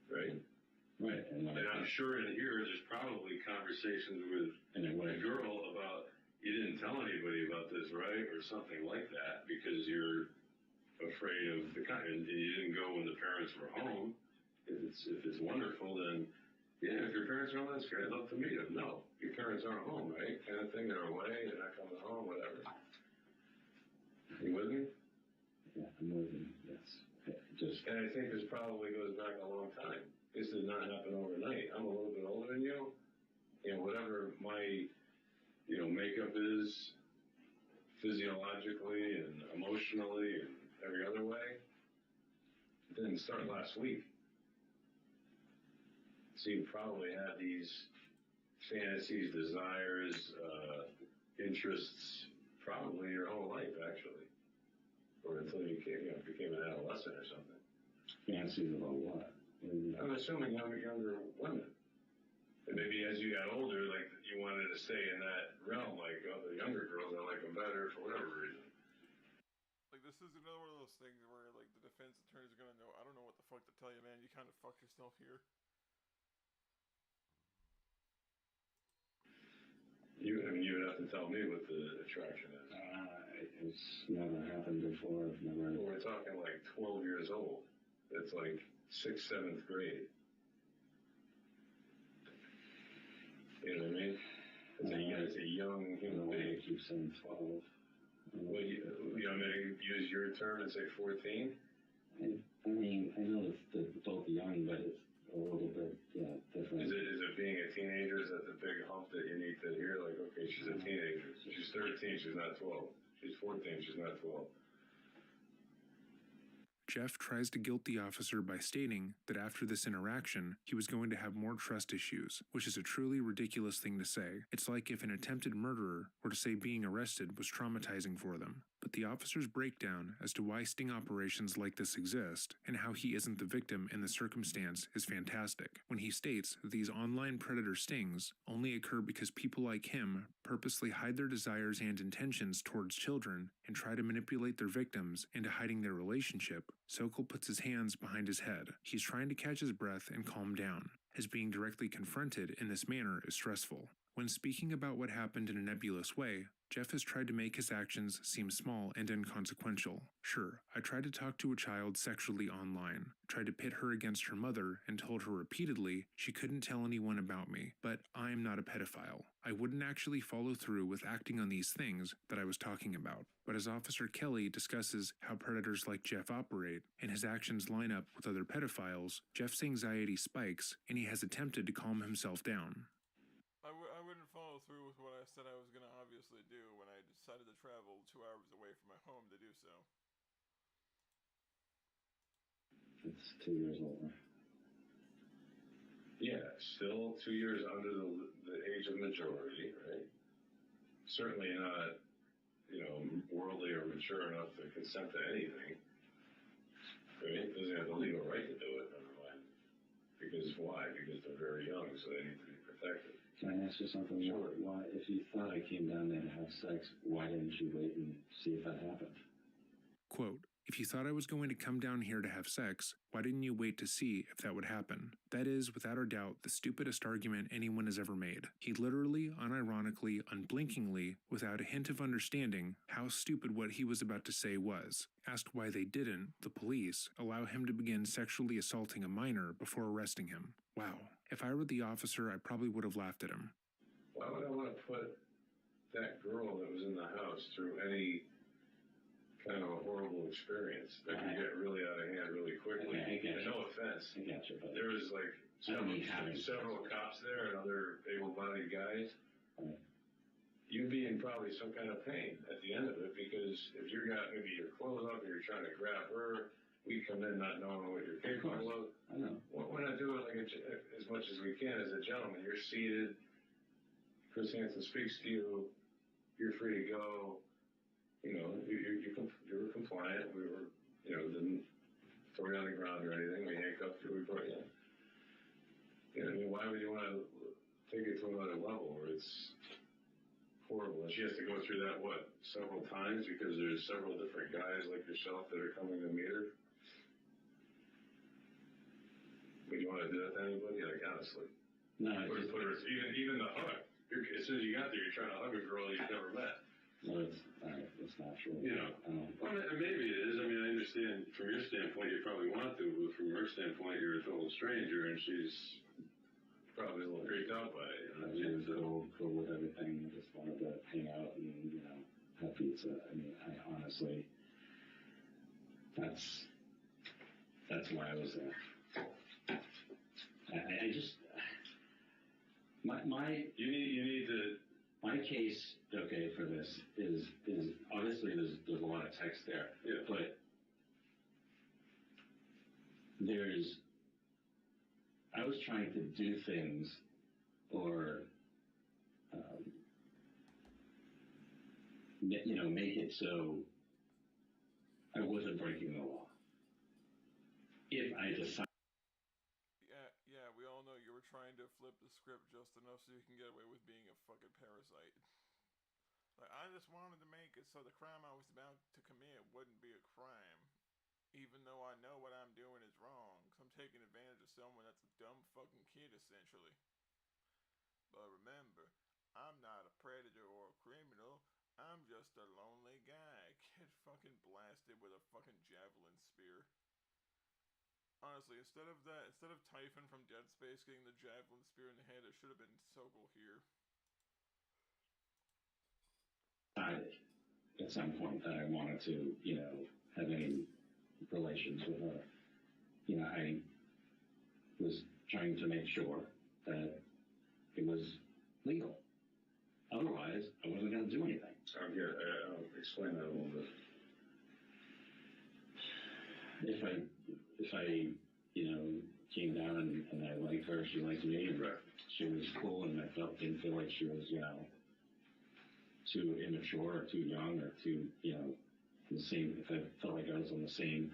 Right? Right. And I'm sure in here there's probably conversations with a girl about, you didn't tell anybody about this, right? Or something like that, because you're afraid of and you didn't go when the parents were home. If it's wonderful, then yeah, if your parents are home, that's great. I'd love to meet them. No, your parents aren't home, right? Kind of thing. They're away. They're not coming home. Whatever. You with me? Yeah, I'm with you. Yes. And I think this probably goes back a long time. This did not happen overnight. I'm a little bit older than you, and whatever my makeup is physiologically and emotionally and every other way, didn't start last week. So you probably had these fantasies, desires, interests, probably your whole life, actually. Or until you became an adolescent or something. Fantasies about what? I'm assuming younger women. And maybe as you got older, like, you wanted to stay in that realm, like, oh, the younger girls, I like them better for whatever reason. Like, this is another one of those things where, like, the defense attorney's gonna know, I don't know what the fuck to tell you, man. You kind of fucked yourself here. You would have to tell me what the attraction is. It's never happened before. I've never. Well, we're talking like 12 years old. It's like 6th, 7th grade. You know what I mean? It's a young human being. I keep saying 12. Well, you want me to use your term and say 14? I mean, I know it's both young, but it's a little bit different. Is it being a teenager? Is that the big hump that you need to hear? Like, okay, she's a teenager. She's 13, she's not 12. She's 14, she's not 12. Jeff tries to guilt the officer by stating that after this interaction, he was going to have more trust issues, which is a truly ridiculous thing to say. It's like if an attempted murderer were to say being arrested was traumatizing for them. But the officer's breakdown as to why sting operations like this exist, and how he isn't the victim in the circumstance, is fantastic. When he states that these online predator stings only occur because people like him purposely hide their desires and intentions towards children and try to manipulate their victims into hiding their relationship, Sokal puts his hands behind his head. He's trying to catch his breath and calm down, as being directly confronted in this manner is stressful. When speaking about what happened in a nebulous way, Jeff has tried to make his actions seem small and inconsequential. Sure, I tried to talk to a child sexually online, tried to pit her against her mother, and told her repeatedly she couldn't tell anyone about me, but I'm not a pedophile. I wouldn't actually follow through with acting on these things that I was talking about. But as Officer Kelly discusses how predators like Jeff operate, and his actions line up with other pedophiles, Jeff's anxiety spikes, and he has attempted to calm himself down. I wouldn't follow through with what I said I was going to obviously do when I decided to travel 2 hours away from my home to do so. It's 2 years older. Yeah, still 2 years under the age of majority, right? Certainly not, worldly or mature enough to consent to anything. Right? Doesn't have the legal right to do it, never mind. Because why? Because they're very young, so they need to be protected. Can I ask you something? Sure. Why, if you thought I came down there to have sex, why didn't you wait and see if that happened? Quote, if you thought I was going to come down here to have sex, why didn't you wait to see if that would happen? That is, without a doubt, the stupidest argument anyone has ever made. He literally, unironically, unblinkingly, without a hint of understanding how stupid what he was about to say was, asked why they didn't, the police, allow him to begin sexually assaulting a minor before arresting him. Wow. If I were the officer, I probably would have laughed at him. Why would I want to put that girl that was in the house through any kind of a horrible experience that could get really out of hand really quickly? I get you. No offense. I got you, but There was like several cops there and other able-bodied guys. Right. You'd be in probably some kind of pain at the end of it, because if you got maybe your clothes up and you're trying to grab her, we come in not knowing what you're capable of. I know. Why not do it like as much as we can as a gentleman? You're seated. Chris Hansen speaks to you. You're free to go. You were compliant. We were, didn't throw you on the ground or anything. We handcuffed you. We brought you in. Why would you want to take it to another level where it's horrible? And she has to go through that, several times, because there's several different guys like yourself that are coming to meet her? Would you want to do that to anybody? Like, honestly. No, Put her, even the hug. As soon as you got there, you're trying to hug a girl you've never met. well, it's not true. Well, maybe it is. I mean, I understand from your standpoint you probably want to, but from her standpoint you're a total stranger, and she's probably a little freaked out by it. She was cool with everything. Just wanted to hang out and, have pizza. I mean, I honestly, that's why I was there. I just, You need to. my case, okay, for this is obviously there's a lot of text there. Yeah. But I was trying to do things or, make it so I wasn't breaking the law. If I decide. Yeah, we all know you were trying to flip the script just enough so you can get away with being a fucking parasite. Like, I just wanted to make it so the crime I was about to commit wouldn't be a crime. Even though I know what I'm doing is wrong. Because I'm taking advantage of someone that's a dumb fucking kid, essentially. But remember, I'm not a predator or a criminal. I'm just a lonely guy. Get fucking blasted with a fucking javelin spear. Honestly, instead of Typhon from Dead Space getting the javelin spear in the head, it should have been Sokal here. At some point that I wanted to, have any relations with her. I was trying to make sure that it was legal. Otherwise, I wasn't going to do anything. I'll explain that a little bit. If I came down and I liked her, she liked me, and she was cool, and I didn't feel like she was, too immature or too young or too, the same, if I felt like I was on the same,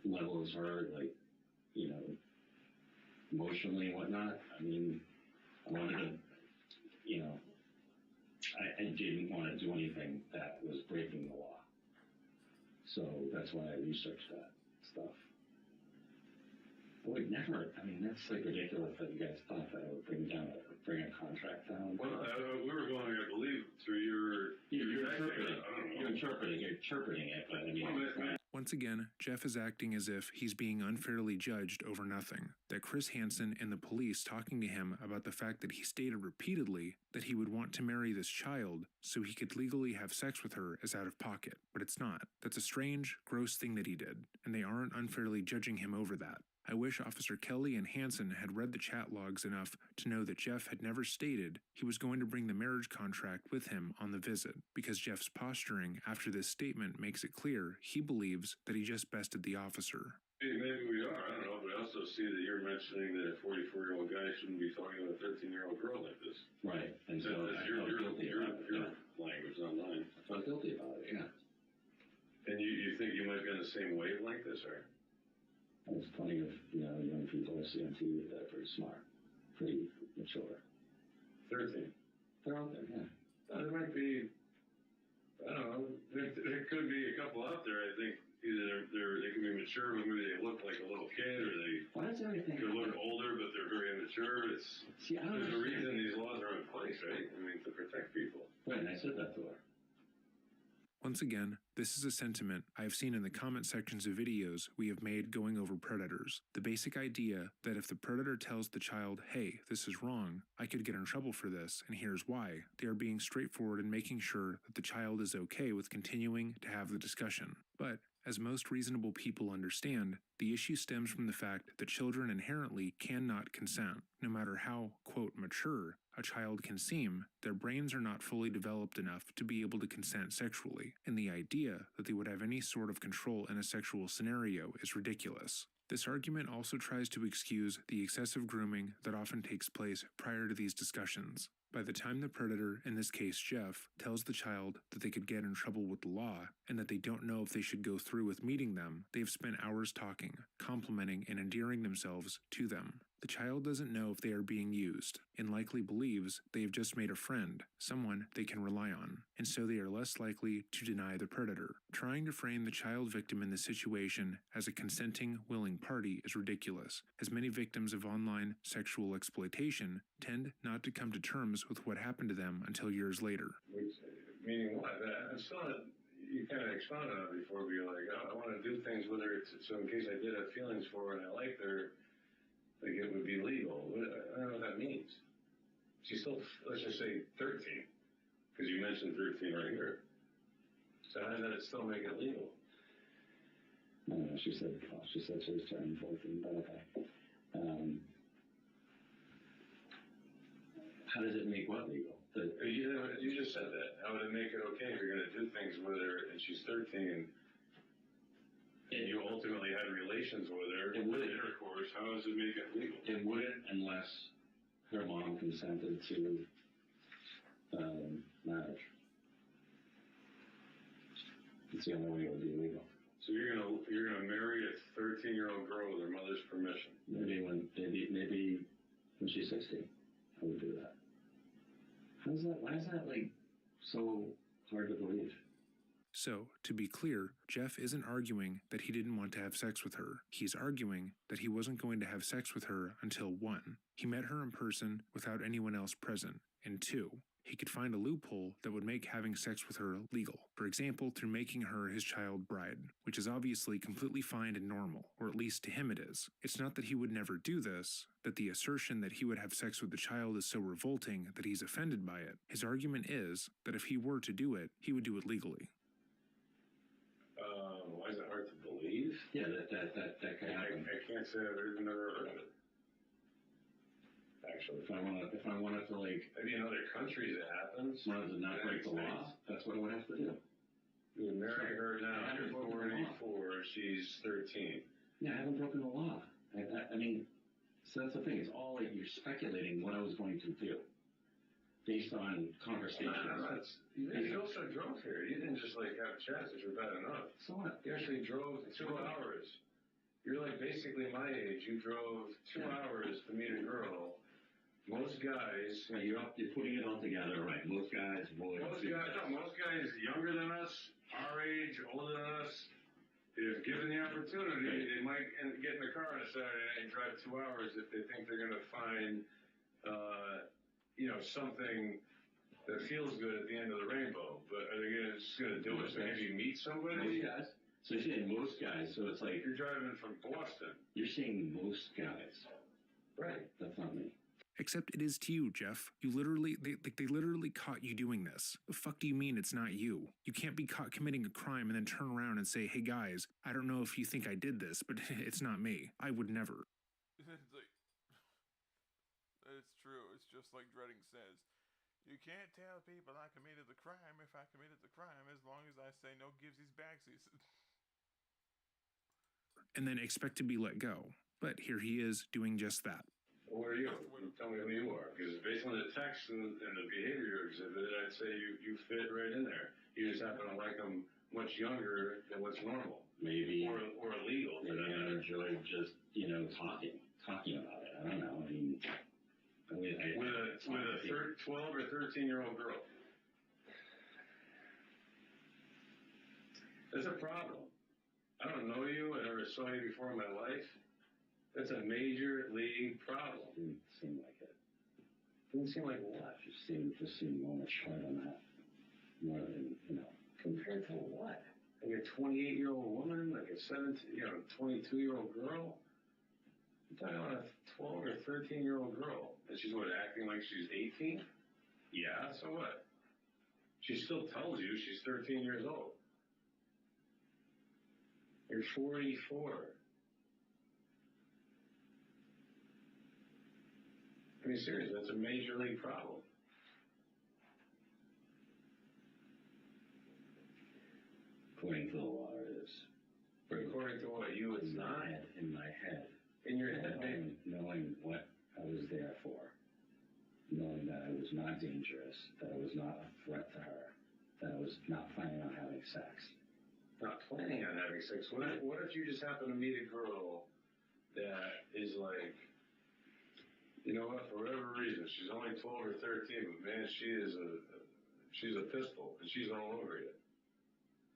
level as her, like, emotionally and whatnot, I mean, I wanted to, I didn't want to do anything that was breaking the law. So that's why I researched that stuff. I would never, that's like ridiculous that you guys thought that I would bring a contract down. Well, we were going, I believe, through you're interpreting it, but Once again, Jeff is acting as if he's being unfairly judged over nothing. That Chris Hansen and the police talking to him about the fact that he stated repeatedly that he would want to marry this child so he could legally have sex with her is out of pocket. But it's not. That's a strange, gross thing that he did, and they aren't unfairly judging him over that. I wish Officer Kelly and Hansen had read the chat logs enough to know that Jeff had never stated he was going to bring the marriage contract with him on the visit, because Jeff's posturing after this statement makes it clear he believes that he just bested the officer. Maybe we are, I don't know, but I also see that you're mentioning that a 44-year-old guy shouldn't be talking to a 13-year-old girl like this. Right, and so your language online. I felt guilty about it, yeah. And you think you might be on the same wavelength as her? There's plenty of, young people I see on TV that are pretty smart, pretty mature. 13. They're out there, yeah. There might be, I don't know, there could be a couple out there, I think, either they can be mature, but maybe they look like a little kid, or they look older, but they're very immature. There's a reason these laws are in place, right? To protect people. Right, and I said that to her. Once again, this is a sentiment I have seen in the comment sections of videos we have made going over predators. The basic idea that if the predator tells the child, hey, this is wrong, I could get in trouble for this, and here's why, they are being straightforward and making sure that the child is okay with continuing to have the discussion. But, as most reasonable people understand, the issue stems from the fact that children inherently cannot consent. No matter how, quote, mature a child can seem, their brains are not fully developed enough to be able to consent sexually, and the idea that they would have any sort of control in a sexual scenario is ridiculous. This argument also tries to excuse the excessive grooming that often takes place prior to these discussions. By the time the predator, in this case Jeff, tells the child that they could get in trouble with the law and that they don't know if they should go through with meeting them, they've spent hours talking, complimenting and endearing themselves to them. The child doesn't know if they are being used, and likely believes they have just made a friend, someone they can rely on, and so they are less likely to deny the predator. Trying to frame the child victim in this situation as a consenting, willing party is ridiculous, as many victims of online sexual exploitation tend not to come to terms with what happened to them until years later. Meaning what? I saw it, you kind of expounded on it before, but you're like, I want to do things with her, so in case I did have feelings for her and I liked her, like it would be legal. I don't know what that means. She's still, let's just say 13, because you mentioned 13 right here. So how does that still make it legal? No, she said she was turning 14, but okay. How does it make what legal? You just said that. How would it make it okay if you're going to do things with her and she's 13? And you ultimately had relations with her, It would. intercourse, how does it make it legal? It wouldn't unless her mom consented to marriage. It's the only way it would be legal. So you're gonna marry a 13-year-old girl with her mother's permission? Maybe when she's 16, I would do that. Why is that like so hard to believe? So, to be clear, Jeff isn't arguing that he didn't want to have sex with her. He's arguing that he wasn't going to have sex with her until 1, he met her in person without anyone else present, and 2, he could find a loophole that would make having sex with her legal. For example, through making her his child bride, which is obviously completely fine and normal, or at least to him it is. It's not that he would never do this, that the assertion that he would have sex with the child is so revolting that he's offended by it. His argument is that if he were to do it, he would do it legally. Why is it hard to believe? Yeah, that could happen. I can't say I've even never heard of it. Actually, if I wanted to like, Maybe in other countries it happens. wanted to not break the law, that's what I would have to do. You would marry her now, I haven't she's broken the law. 44, she's 13. Yeah, I haven't broken the law. I mean, so that's the thing. It's all like you're speculating what I was going to do based on conversations. You also drove here. You didn't just like have chats that you're bad enough. So what? You actually drove 2 hours. You're like basically my age. You drove 2 hours to meet a girl. Most guys. You're putting it all together, right? Most guys would. Most guys younger than us, our age, older than us, if given the opportunity, they might get in the car on a Saturday night and drive 2 hours if they think they're going to find, something that feels good at the end of the rainbow. But are they just going to do it? So maybe meet somebody? Most guys. So you're saying most guys. So it's like you're driving from Boston. You're saying most guys. Right. That's not me. Except it is to you, Jeff. They literally caught you doing this. The fuck do you mean it's not you? You can't be caught committing a crime and then turn around and say, hey guys, I don't know if you think I did this, but it's not me. I would never. It's true. It's just like Dreading says. You can't tell people I committed the crime if I committed the crime as long as I say no givesies backsies. And then expect to be let go. But here he is doing just that. Well, what are you? Tell me who you are. Because based on the text and the behavior you exhibited, I'd say you fit right in there. You just happen to like them much younger than what's normal. Maybe. Or illegal. Maybe I enjoy just, talking about it. I don't know. With a 12 or 13-year-old girl. That's a problem. I don't know you. I never saw you before in my life. That's a major league problem. Didn't seem like it. Didn't seem like what? Just seemed more mature than that. More than, Compared to what? Like a 28-year-old woman, like a 22-year-old girl? I'm talking about a 12 or 13-year-old girl. And she's acting like she's 18? Yeah, so what? She still tells you she's 13 years old. You're 44. I mean, seriously, that's a major league problem. According to the law, it is. According to what? You, it's not? In my head. In your head, maybe? Knowing what I was there for. Knowing that I was not dangerous, that I was not a threat to her, that I was not planning on having sex. Not planning on having sex? What if you just happen to meet a girl that is like, you know what, for whatever reason, she's only 12 or 13, but man, she's a pistol, and she's all over you.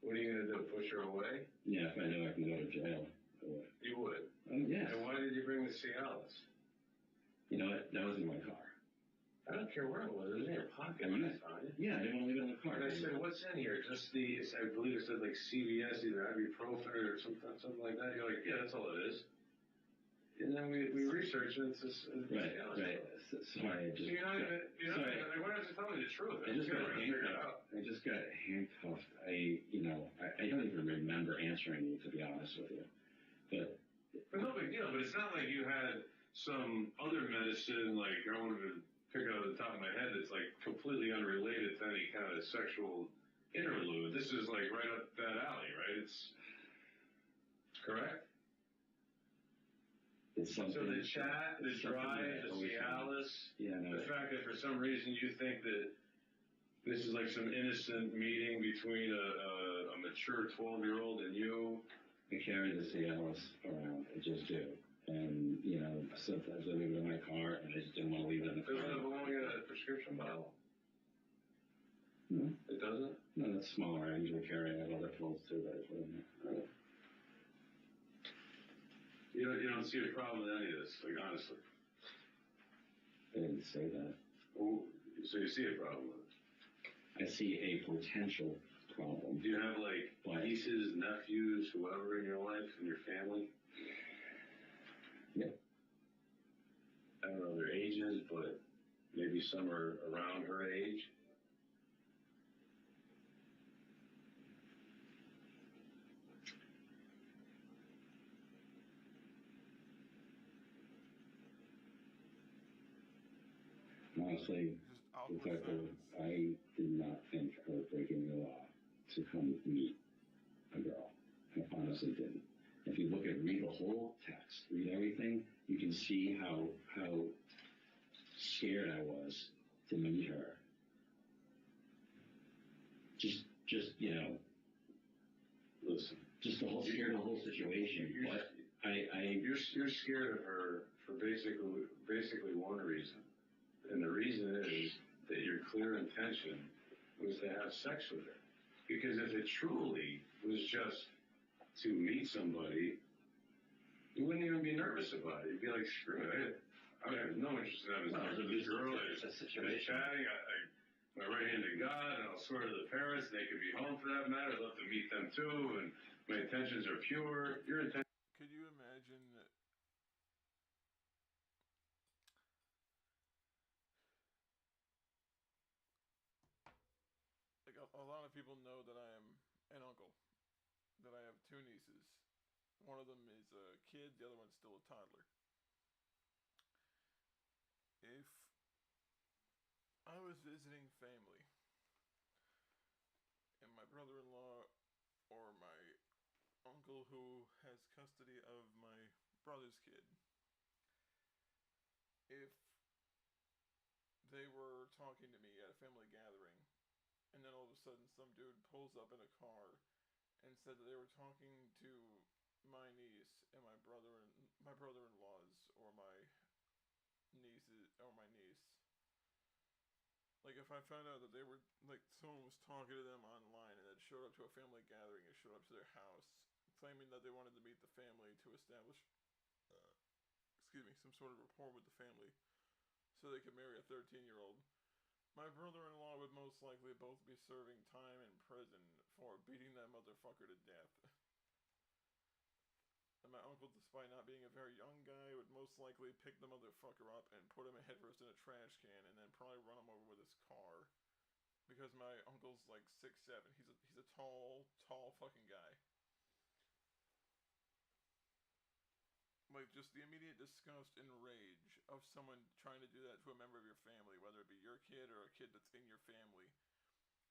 What are you going to do, push her away? Yeah, if I knew I can go to jail, I would. You would? Yeah. And why did you bring the Cialis? You know what, that was in my car. I don't care where it was. It was in your pocket. Yeah, I didn't want to leave it in the car. And I said, what's in here? Just I believe it said like CVS, either ibuprofen or something like that. You're like, yeah, that's all it is. And then we researched it. Right. Sorry, why don't you tell me the truth? I just got handcuffed. I don't even remember answering you, to be honest with you. But no big deal. But it's not like you had some other medicine, like I wanted to pick it out of the top of my head, that's like completely unrelated to any kind of sexual interlude. This is like right up that alley, right? It's correct? It's something. So the chat, the drive, the Cialis, the fact that for some reason you think that this is like some innocent meeting between a mature 12-year-old and you. I carry the Cialis around. I just do. And, sometimes I leave it in my car and I just didn't want to leave it in the car. Doesn't it belong in a prescription bottle? No. It doesn't? No, that's smaller. I usually carry I have other pills too that I put in there. You don't see a problem with any of this, like, honestly. I didn't say that. Oh, so you see a problem with it? I see a potential problem. Do you have, like, nieces, nephews, whoever in your life, in your family? Yep. I don't know their ages, but maybe some are around her age. Honestly, Detective, I did not think her breaking the law to come meet a girl. I honestly didn't. If you read the whole text, read everything, you can see how scared I was to meet her. Just listen. Just the whole situation. You're scared of her for basically one reason. And the reason is that your clear intention was to have sex with her. Because if it truly was just to meet somebody, you wouldn't even be nervous about it. You'd be like, screw it. I have no interest in having sex with this girl. It's chatting. My right hand to God, and I'll swear to the parents, they could be home for that matter. I'd love to meet them too, and my intentions are pure. Your intentions. Could you imagine that? Like a lot of people know that I am an uncle, that I have two nieces. One of them is a kid, the other one's still a toddler. If I was visiting family and my brother-in-law or my uncle who has custody of my brother's kid, if they were talking to me at a family gathering and then all of a sudden some dude pulls up in a car and said that they were talking to my niece and my brother-in-laws or my nieces or my niece. Like if I found out that they were like someone was talking to them online and it showed up to a family gathering and showed up to their house claiming that they wanted to meet the family to establish some sort of rapport with the family so they could marry a 13-year-old, my brother-in-law would most likely both be serving time in prison for beating that motherfucker to death. And my uncle, despite not being a very young guy, would most likely pick the motherfucker up and put him headfirst in a trash can and then probably run him over with his car. Because my uncle's like 6'7". He's a tall fucking guy. Like just the immediate disgust and rage of someone trying to do that to a member of your family, whether it be your kid or a kid that's in your family,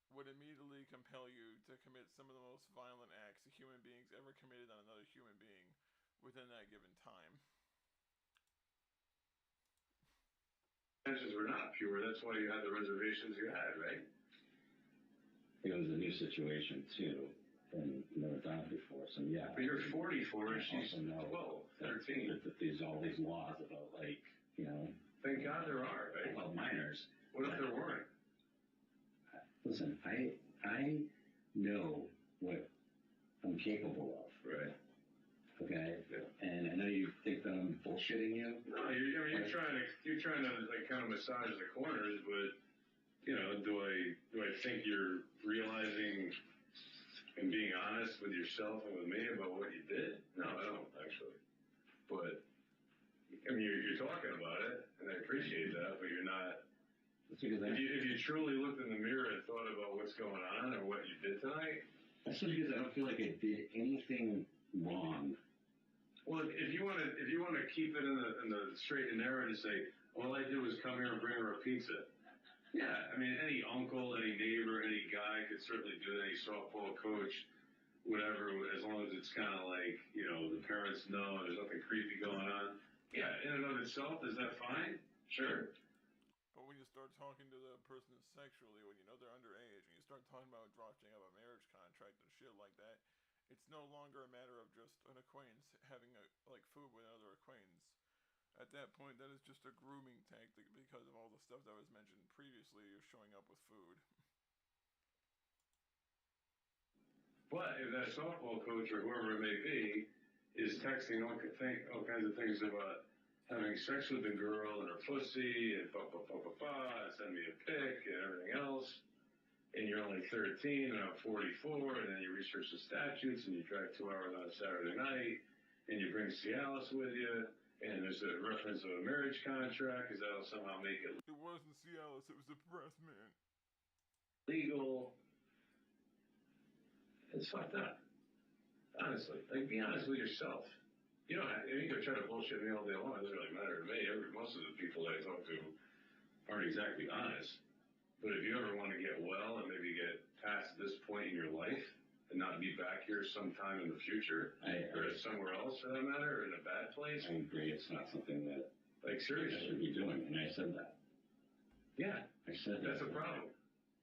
would immediately compel you to commit some of the most violent acts a human being's ever committed on another human being within that given time. Intentions were not pure. That's why you had the reservations you had, right? It was a new situation too, and never done it before. So yeah. But you're 44. She's 12, 13. That there's all these laws about Thank God there are, right? About minors. What if there weren't? Listen, I know what I'm capable of. Right. Okay. Yeah. And I know you think that I'm bullshitting you. No, you're trying to like kind of massage the corners, but do I think you're realizing and being honest with yourself and with me about what you did? No, I don't actually. But I mean, you're talking about it, and I appreciate that, but you're not. If you truly looked in the mirror and thought about what's going on or what you did tonight. That's just because I don't feel like I did anything wrong. Well, if you want to keep it in the straight and narrow and say, all I did was come here and bring her a pizza. Yeah, I mean, any uncle, any neighbor, any guy could certainly do that. Any softball coach, whatever, as long as it's kind of like, it's no, there's nothing creepy going on. Yeah, in and of itself, is that fine? Sure. But when you start talking to the person sexually, when you know they're underage, and you start talking about drafting up a marriage contract and shit like that, it's no longer a matter of just an acquaintance having like food with another acquaintance. At that point, that is just a grooming tactic because of all the stuff that was mentioned previously. You're showing up with food. But if that softball coach or whoever it may be is texting all kinds of things about having sex with a girl and her pussy and and send me a pic and everything else, and you're only 13 and I'm 44, and then you research the statutes and you drive 2 hours on a Saturday night and you bring Cialis with you, and there's a reference of a marriage contract because that'll somehow make it It wasn't Cialis, it was the breast man. legal. It's fucked up. Honestly. Like, be honest with yourself. You know, you can try to bullshit me all day long. It doesn't really matter to me. Most of the people that I talk to aren't exactly honest. But if you ever want to get well and maybe get past this point in your life and not be back here sometime in the future, or somewhere else for that matter, or in a bad place. I agree. It's not something that like I seriously should be doing, and I said that. Yeah, I said that's a problem.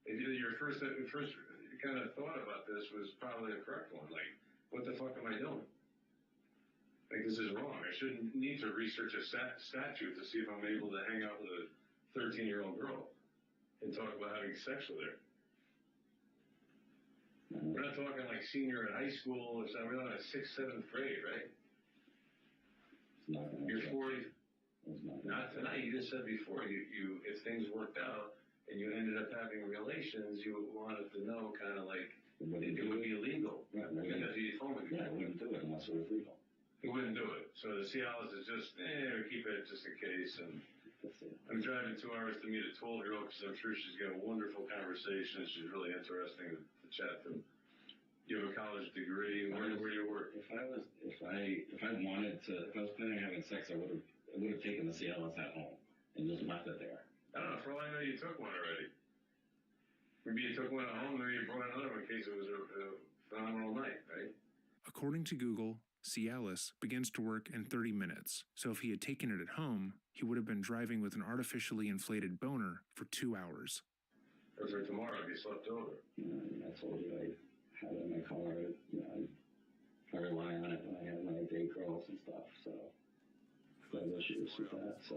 And your first kind of thought about this was probably a correct one. Like, what the fuck am I doing? Like, this is wrong. I shouldn't need to research a statute to see if I'm able to hang out with a 13-year-old girl and talk about having sex with her. We're not talking like senior in high school or something. We're talking 6th, 7th grade, right? It's not gonna You're 40. It's Not tonight. You just said before. You if things worked out and you ended up having relations, you wanted to know kind of like it would be illegal. Right, Because you told me yeah, I wouldn't do it unless it was legal. he wouldn't do it. So the Cialis is just, we keep it just in case. And That's it. I'm driving 2 hours to meet a 12-year-old because I'm sure she's got a wonderful conversation. She's really interesting to chat to. You have a college degree. Where do you work? If I was planning on having sex, I would have taken the Cialis at home and just left it there. I don't know. For all I know, you took one already. Maybe you took one at home. Maybe you brought another one in case it was a phenomenal night, right? According to Google, Cialis begins to work in 30 minutes, so if he had taken it at home, he would have been driving with an artificially inflated boner for 2 hours. Or for tomorrow if you slept over. I told you I had it in my car. I rely on it when I have my date girls and stuff, so I have issues with that, so.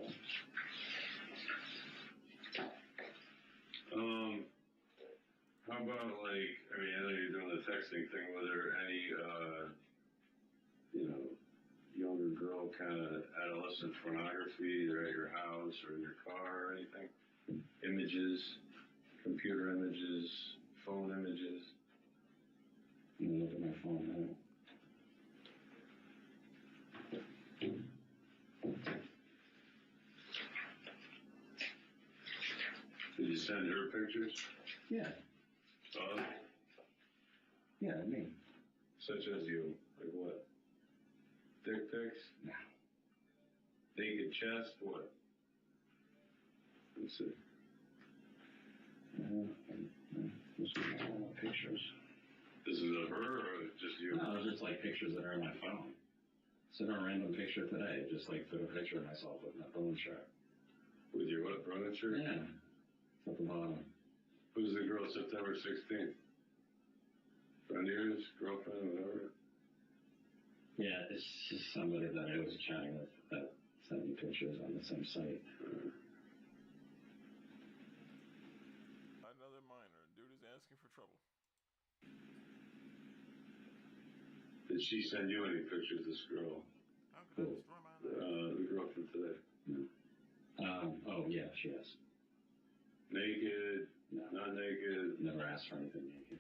How about I know you're doing the texting thing. Were there any, younger girl kind of adolescent pornography either at your house or in your car or anything? Images, computer images, phone images? I'm gonna look at my phone now. Did you send her pictures? Yeah. Yeah, me. Such as you, like what? Dick pics? No. Naked chest? What? Let's see. Just all my pictures. This is of her or just you? No, it's just like pictures that are on my phone. Sent a random picture today, just like took a picture of myself with my phone shirt. With your what, brother shirt? Yeah. It's at the bottom. Who's the girl September 16th? Friend of yours? Girlfriend? Whatever? Yeah, it's just somebody that I was chatting with that sent me pictures on the same site. Another minor. Dude is asking for trouble. Did she send you any pictures, this girl? How could I destroy my life? The girl from today. Oh, yeah, she is. Naked? No. Not naked? Never asked for anything naked.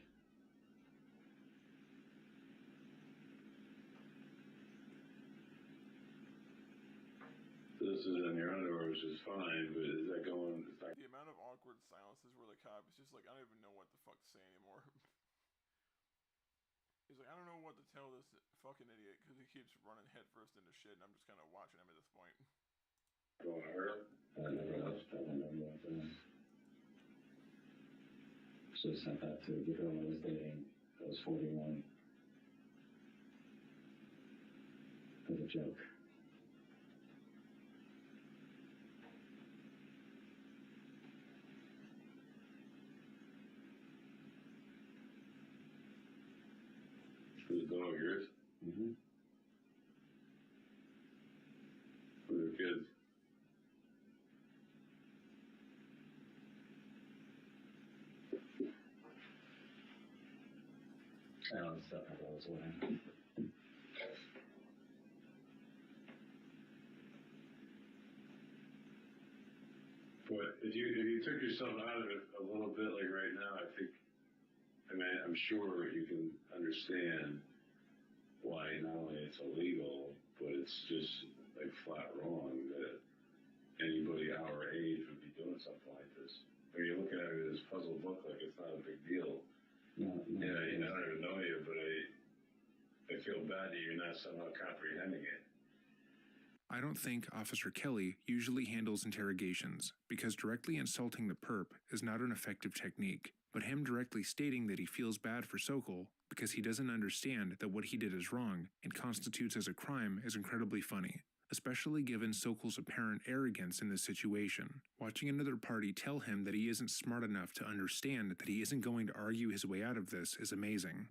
This is in your underwear, which is fine, but is that going? It's like, The amount of awkward silences where the cop is just like, I don't even know what the fuck to say anymore. He's like, I don't know what to tell this fucking idiot because he keeps running headfirst into shit, and I'm just kind of watching him at this point. going to her? I never asked for anything like that. So I sent that to the girl I was dating. I was 41. as a joke. For the dog yours? Mm-hmm. For the kids? I don't stuff I thought was wearing. But if you took yourself out of it a little bit, like right now, I'm sure you can understand why not only it's illegal, but it's just like flat wrong that anybody our age would be doing something like this. I mean, you're looking at it as puzzle book like it's not a big deal. No, Yeah, I don't even know you, but I feel bad that you're not somehow comprehending it. I don't think Officer Kelly usually handles interrogations because directly insulting the perp is not an effective technique, but him directly stating that he feels bad for Sokal because he doesn't understand that what he did is wrong and constitutes as a crime is incredibly funny, especially given Sokal's apparent arrogance in this situation. Watching another party tell him that he isn't smart enough to understand that he isn't going to argue his way out of this is amazing.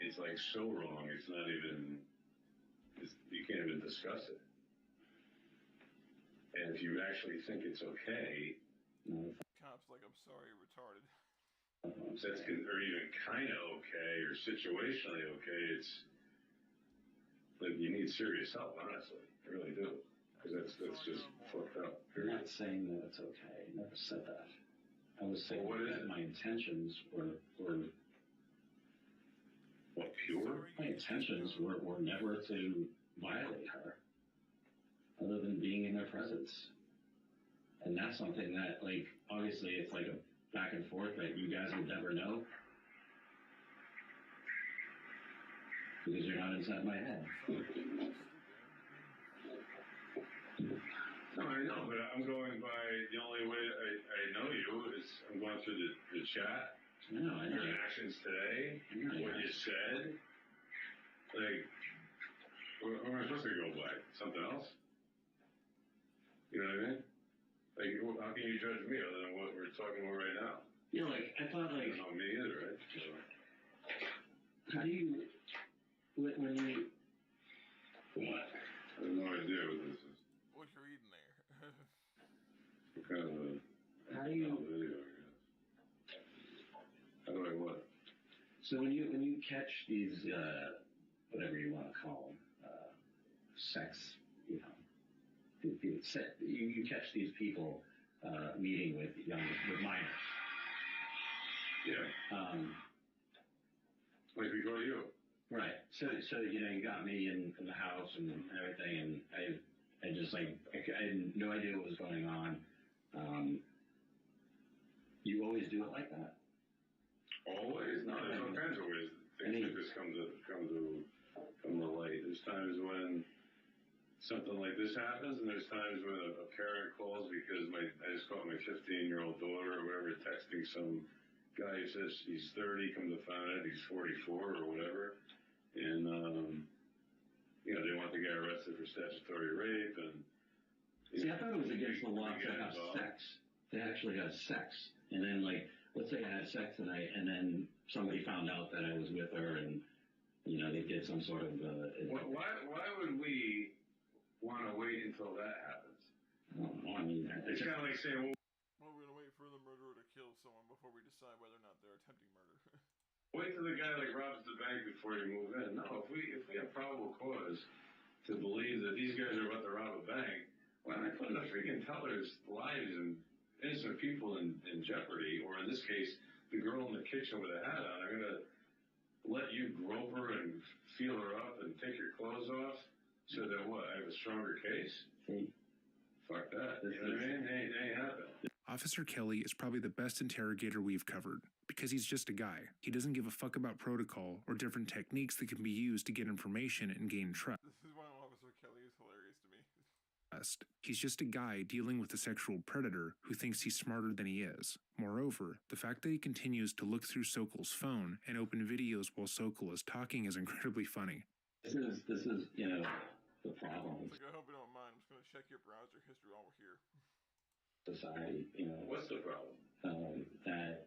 It's like so wrong, it's not even, you can't even discuss it. And if you actually think it's okay, Cop's like, I'm sorry, retarded. that's or even kind of okay or situationally okay, it's like you need serious help, honestly. I really do. Because that's just fucked up. I'm not saying that it's okay. I never said that. I was saying that my intentions were what, pure? My intentions were never to violate her, other than being in her presence. And that's something that, like, obviously it's like a back and forth that you guys would never know. Because you're not inside my head. No, I know, but I'm going by the only way I know you is I'm going through the chat. I know. Your actions today, what you said. Like, what am I supposed to go by? Something else? You know what I mean? Like, how can you judge me other than what we're talking about right now? Yeah, like, I thought, like... You don't know me either, right? So. How do you... When you... What? I have no idea what this is. What you're eating there? What kind of a... How do you... video, I guess. How do I what? So when you catch these, whatever you want to call them, sex, you know, you catch these people meeting with minors. Yeah. Like before you. Right. So you know, you got me in the house and everything, and I just like I had no idea what was going on. You always do it like that? Always? No, there's all kinds of ways things like this come to light. There's times when something like this happens, and there's times when a parent calls because I just caught my 15-year-old daughter or whatever texting some guy who says he's 30, come to find out he's 44 or whatever, and you know, they want to get arrested for statutory rape, and see, I thought it was against the law to have sex. They actually have sex, and then like, let's say I had sex tonight, and then somebody found out that I was with her, and you know, they did some sort of. Why would we want to wait until that happens? I don't know. I mean, it's kind of like saying, well, we're gonna wait for the murderer to kill someone before we decide whether or not they're attempting murder. Wait till the guy like robs the bank before you move in. No, if we have probable cause to believe that these guys are about to rob a bank, why am I putting the freaking teller's lives and innocent people in jeopardy? Or in this case, the girl in the kitchen with a hat on. I'm gonna let you grope her and feel her up and take your clothes off so that what? I have a stronger case? Fuck that. You know what I mean? It ain't happening. Officer Kelly is probably the best interrogator we've covered, because he's just a guy. He doesn't give a fuck about protocol or different techniques that can be used to get information and gain trust. This is why Officer Kelly is hilarious to me. He's just a guy dealing with a sexual predator who thinks he's smarter than he is. Moreover, the fact that he continues to look through Sokal's phone and open videos while Sokal is talking is incredibly funny. This is, you know, the problem It's like, I hope you don't mind. I'm just going to check your browser history while we're here. society, What's the problem? that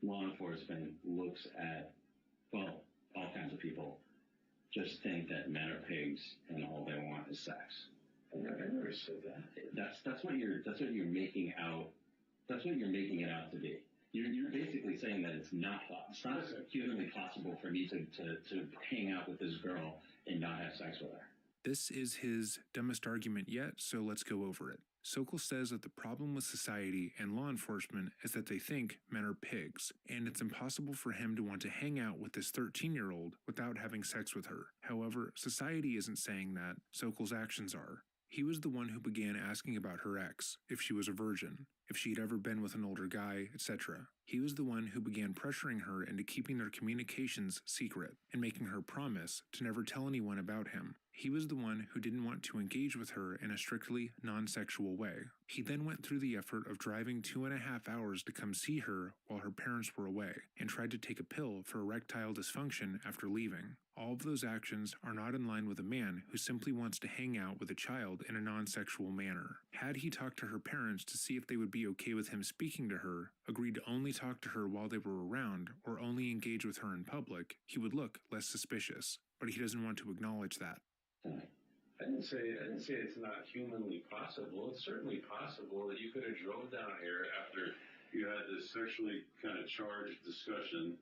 law enforcement looks at, well, all kinds of people just think that men are pigs and all they want is sex. I never said that. That's what you're making out. That's what you're making it out to be. You're basically saying that it's not humanly possible for me to hang out with this girl and not have sex with her. This is his dumbest argument yet, so let's go over it. Sokal says that the problem with society and law enforcement is that they think men are pigs, and it's impossible for him to want to hang out with this 13-year-old without having sex with her. However, society isn't saying that, Sokal's actions are. He was the one who began asking about her ex, if she was a virgin, if she'd ever been with an older guy, etc. He was the one who began pressuring her into keeping their communications secret and making her promise to never tell anyone about him. He was the one who didn't want to engage with her in a strictly non-sexual way. He then went through the effort of driving 2.5 hours to come see her while her parents were away, and tried to take a pill for erectile dysfunction after leaving. All of those actions are not in line with a man who simply wants to hang out with a child in a non-sexual manner. Had he talked to her parents to see if they would be okay with him speaking to her, agreed to only talk to her while they were around, or only engage with her in public, he would look less suspicious. But he doesn't want to acknowledge that. I didn't say it's not humanly possible. It's certainly possible that you could have drove down here after you had this sexually kind of charged discussion,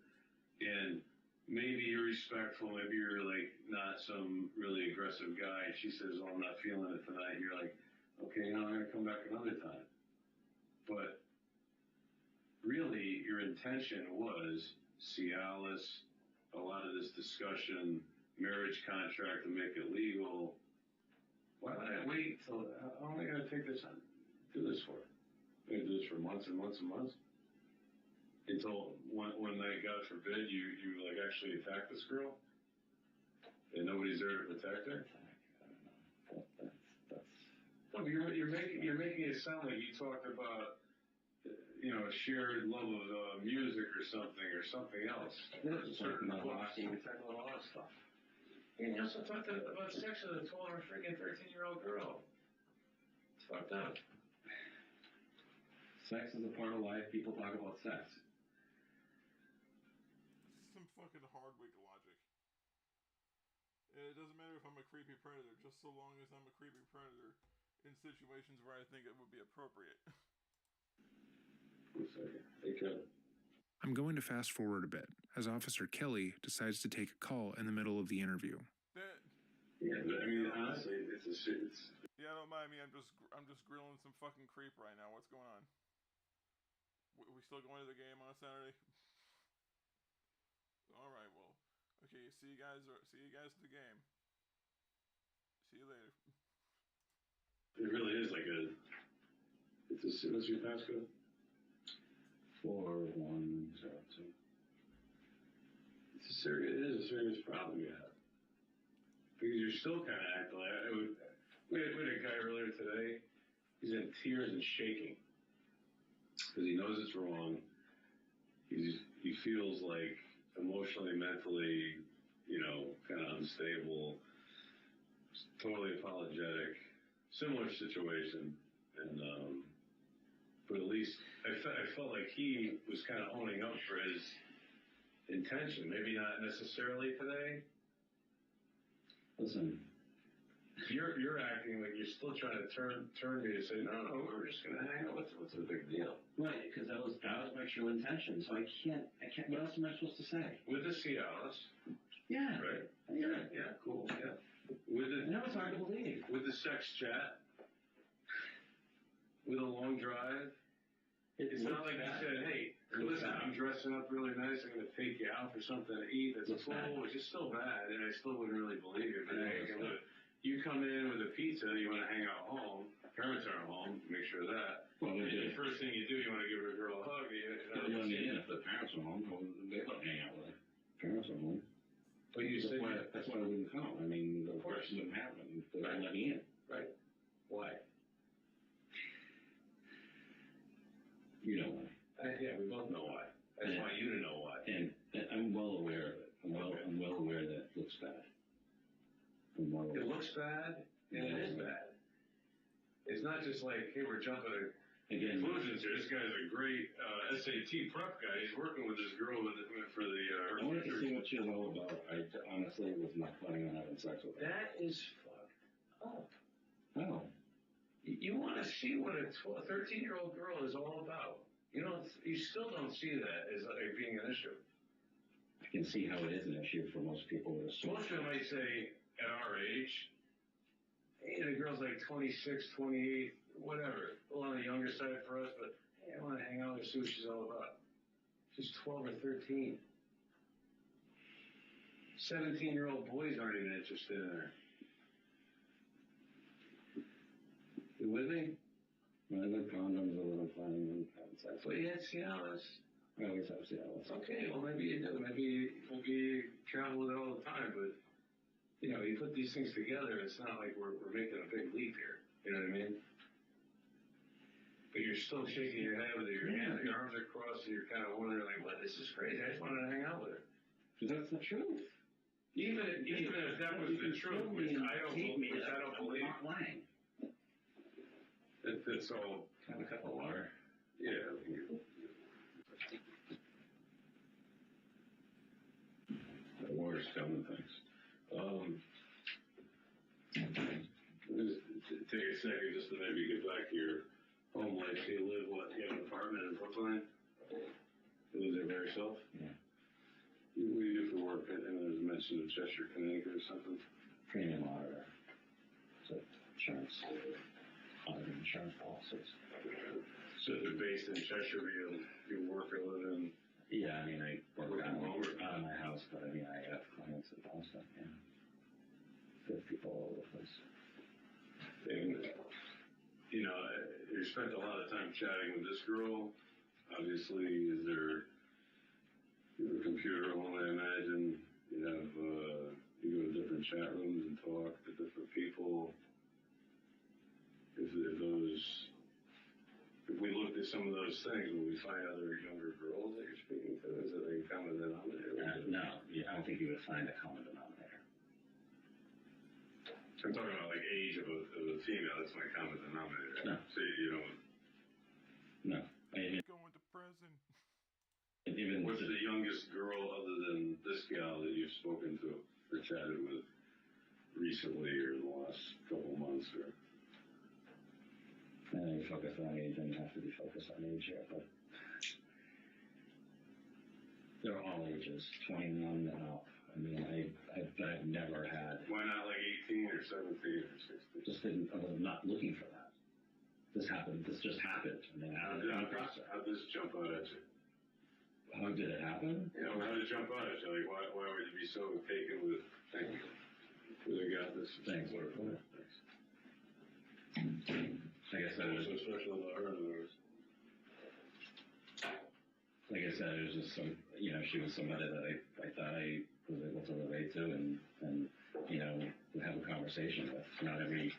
and maybe you're respectful, maybe you're like not some really aggressive guy, and she says, "Oh, I'm not feeling it tonight." And you're like, "Okay, I'm gonna come back another time." But really, your intention was Cialis, a lot of this discussion, marriage contract to make it legal. Why would I wait till, how am I going to do this for? I'm going to do this for months and months and months? Until one night, God forbid, you like actually attack this girl? And nobody's there to protect her? No, but you're making it sound like you talked about, a shared love of music or something else. Certain loss, you talk about all that stuff. And you also talked about sex with a 12 or freaking 13-year-old girl. It's fucked up. Sex is a part of life. People talk about sex. Some fucking Hardwick logic. It doesn't matter if I'm a creepy predator, just so long as I'm a creepy predator in situations where I think it would be appropriate. Hey, Kevin. I'm going to fast forward a bit, as Officer Kelly decides to take a call in the middle of the interview. Yeah, but I mean, honestly, it's. Yeah, don't mind me. I'm just grilling some fucking creep right now. What's going on? We still going to the game on Saturday? All right. Well, okay. See you guys at the game. See you later. It really is like a. What's your passcode? 4102. It is a serious problem you have. Because you're still kind of acting like we had a guy earlier today. He's in tears and shaking because he knows it's wrong. He feels like emotionally, mentally, kind of unstable. Totally apologetic. Similar situation, and but at least I felt like he was kind of owning up for his intention. Maybe not necessarily today. Listen, you're acting like you're still trying to turn me to say, no, we're just gonna hang out. What's the big deal? right? Because that was my true intention. So I can't. What else am I supposed to say? With the Cialis, Yeah. right? Yeah, cool. Yeah. I know it's hard to believe. With the sex chat, with a long drive. It's not like you said, "Hey, listen, I'm dressing up really nice. I'm going to take you out for something to eat." That's cool, which is still bad, and I still wouldn't really believe it. But hey, look, you come in with a pizza, you want to hang out home. Parents aren't home. Make sure of that. Well, the first thing you do, you want to give a girl a hug. If the parents are home, they don't hang out with her. Parents are home. But you say that's why I wouldn't come. I mean, of course it wouldn't happen. They don't let me in. Right. Why? You know why. Yeah, we both know why. I just want you to know why. And I'm well aware of it. I'm well aware that it looks bad. It looks bad, and it is bad. It's not just like, hey, we're jumping to conclusions here. This guy's a great SAT prep guy. He's working with this girl for the. I wanted to see what she was all about. I honestly was not planning on having sex with her. That is fucked up. Oh. You want to see what a 13-year-old girl is all about. You still don't see that as like being an issue. I can see how it is an issue for most people with a Most people might say, at our age, hey, the girl's like 26, 28, whatever. A little on the younger side for us, but hey, I want to hang out and see what she's all about. She's 12 or 13. 17-year-old boys aren't even interested in her. You with me? I like condoms a little planning on having sex. But you had Cialis. I always have Cialis. Okay, well maybe you do. Maybe you travel with it all the time, but you put these things together, it's not like we're making a big leap here. You know what I mean? But you're still shaking your head with your hands, your arms are crossed, and you're kind of wondering, like, what? This is crazy. I just wanted to hang out with her. Because that's the truth. Even if that was the truth, which I don't believe. I'm not lying. It's all Have a cup of water. yeah. The water's coming, thanks. Just take a second just to maybe get back to your home life. You live, you have an apartment in Brookline? You live there by yourself? Yeah. What do you do for work? And there was mention of Cheshire, Connecticut or something? Premium auditor. So insurance. Auditor insurance policies. So they're based in Cheshire, you work or live in? Yeah, I mean, I work From home or? out of my house, but I mean, I have clients in Boston, yeah. Good people all over the place. And, you spent a lot of time chatting with this girl. Obviously, is there a computer home, I imagine? You go to different chat rooms and talk to different people. If we looked at some of those things, will we find other younger girls that you're speaking to? Is it a common denominator? No, I don't think you would find a common denominator. I'm talking about like age of a female. That's my common denominator. No. So you don't. No. I mean, Going to prison. even What's the youngest girl other than this gal that you've spoken to or chatted with recently or in the last couple months? Or you focus on age, and you have to be focused on age here, but they're all ages, 21 and up. I mean, I've never had. why not like 18 or 17 or 16? Just didn't. I was not looking for that. This happened. This just happened. I mean, How'd this jump out at you? how did it happen? How'd it jump out at you? Like, why would you be so taken with, thank you, they got this? Thanks. Thanks. Like I said, What's so special about her, in other words? like I said, it was just she was somebody that I thought I was able to relate to and would have a conversation with. Not everybody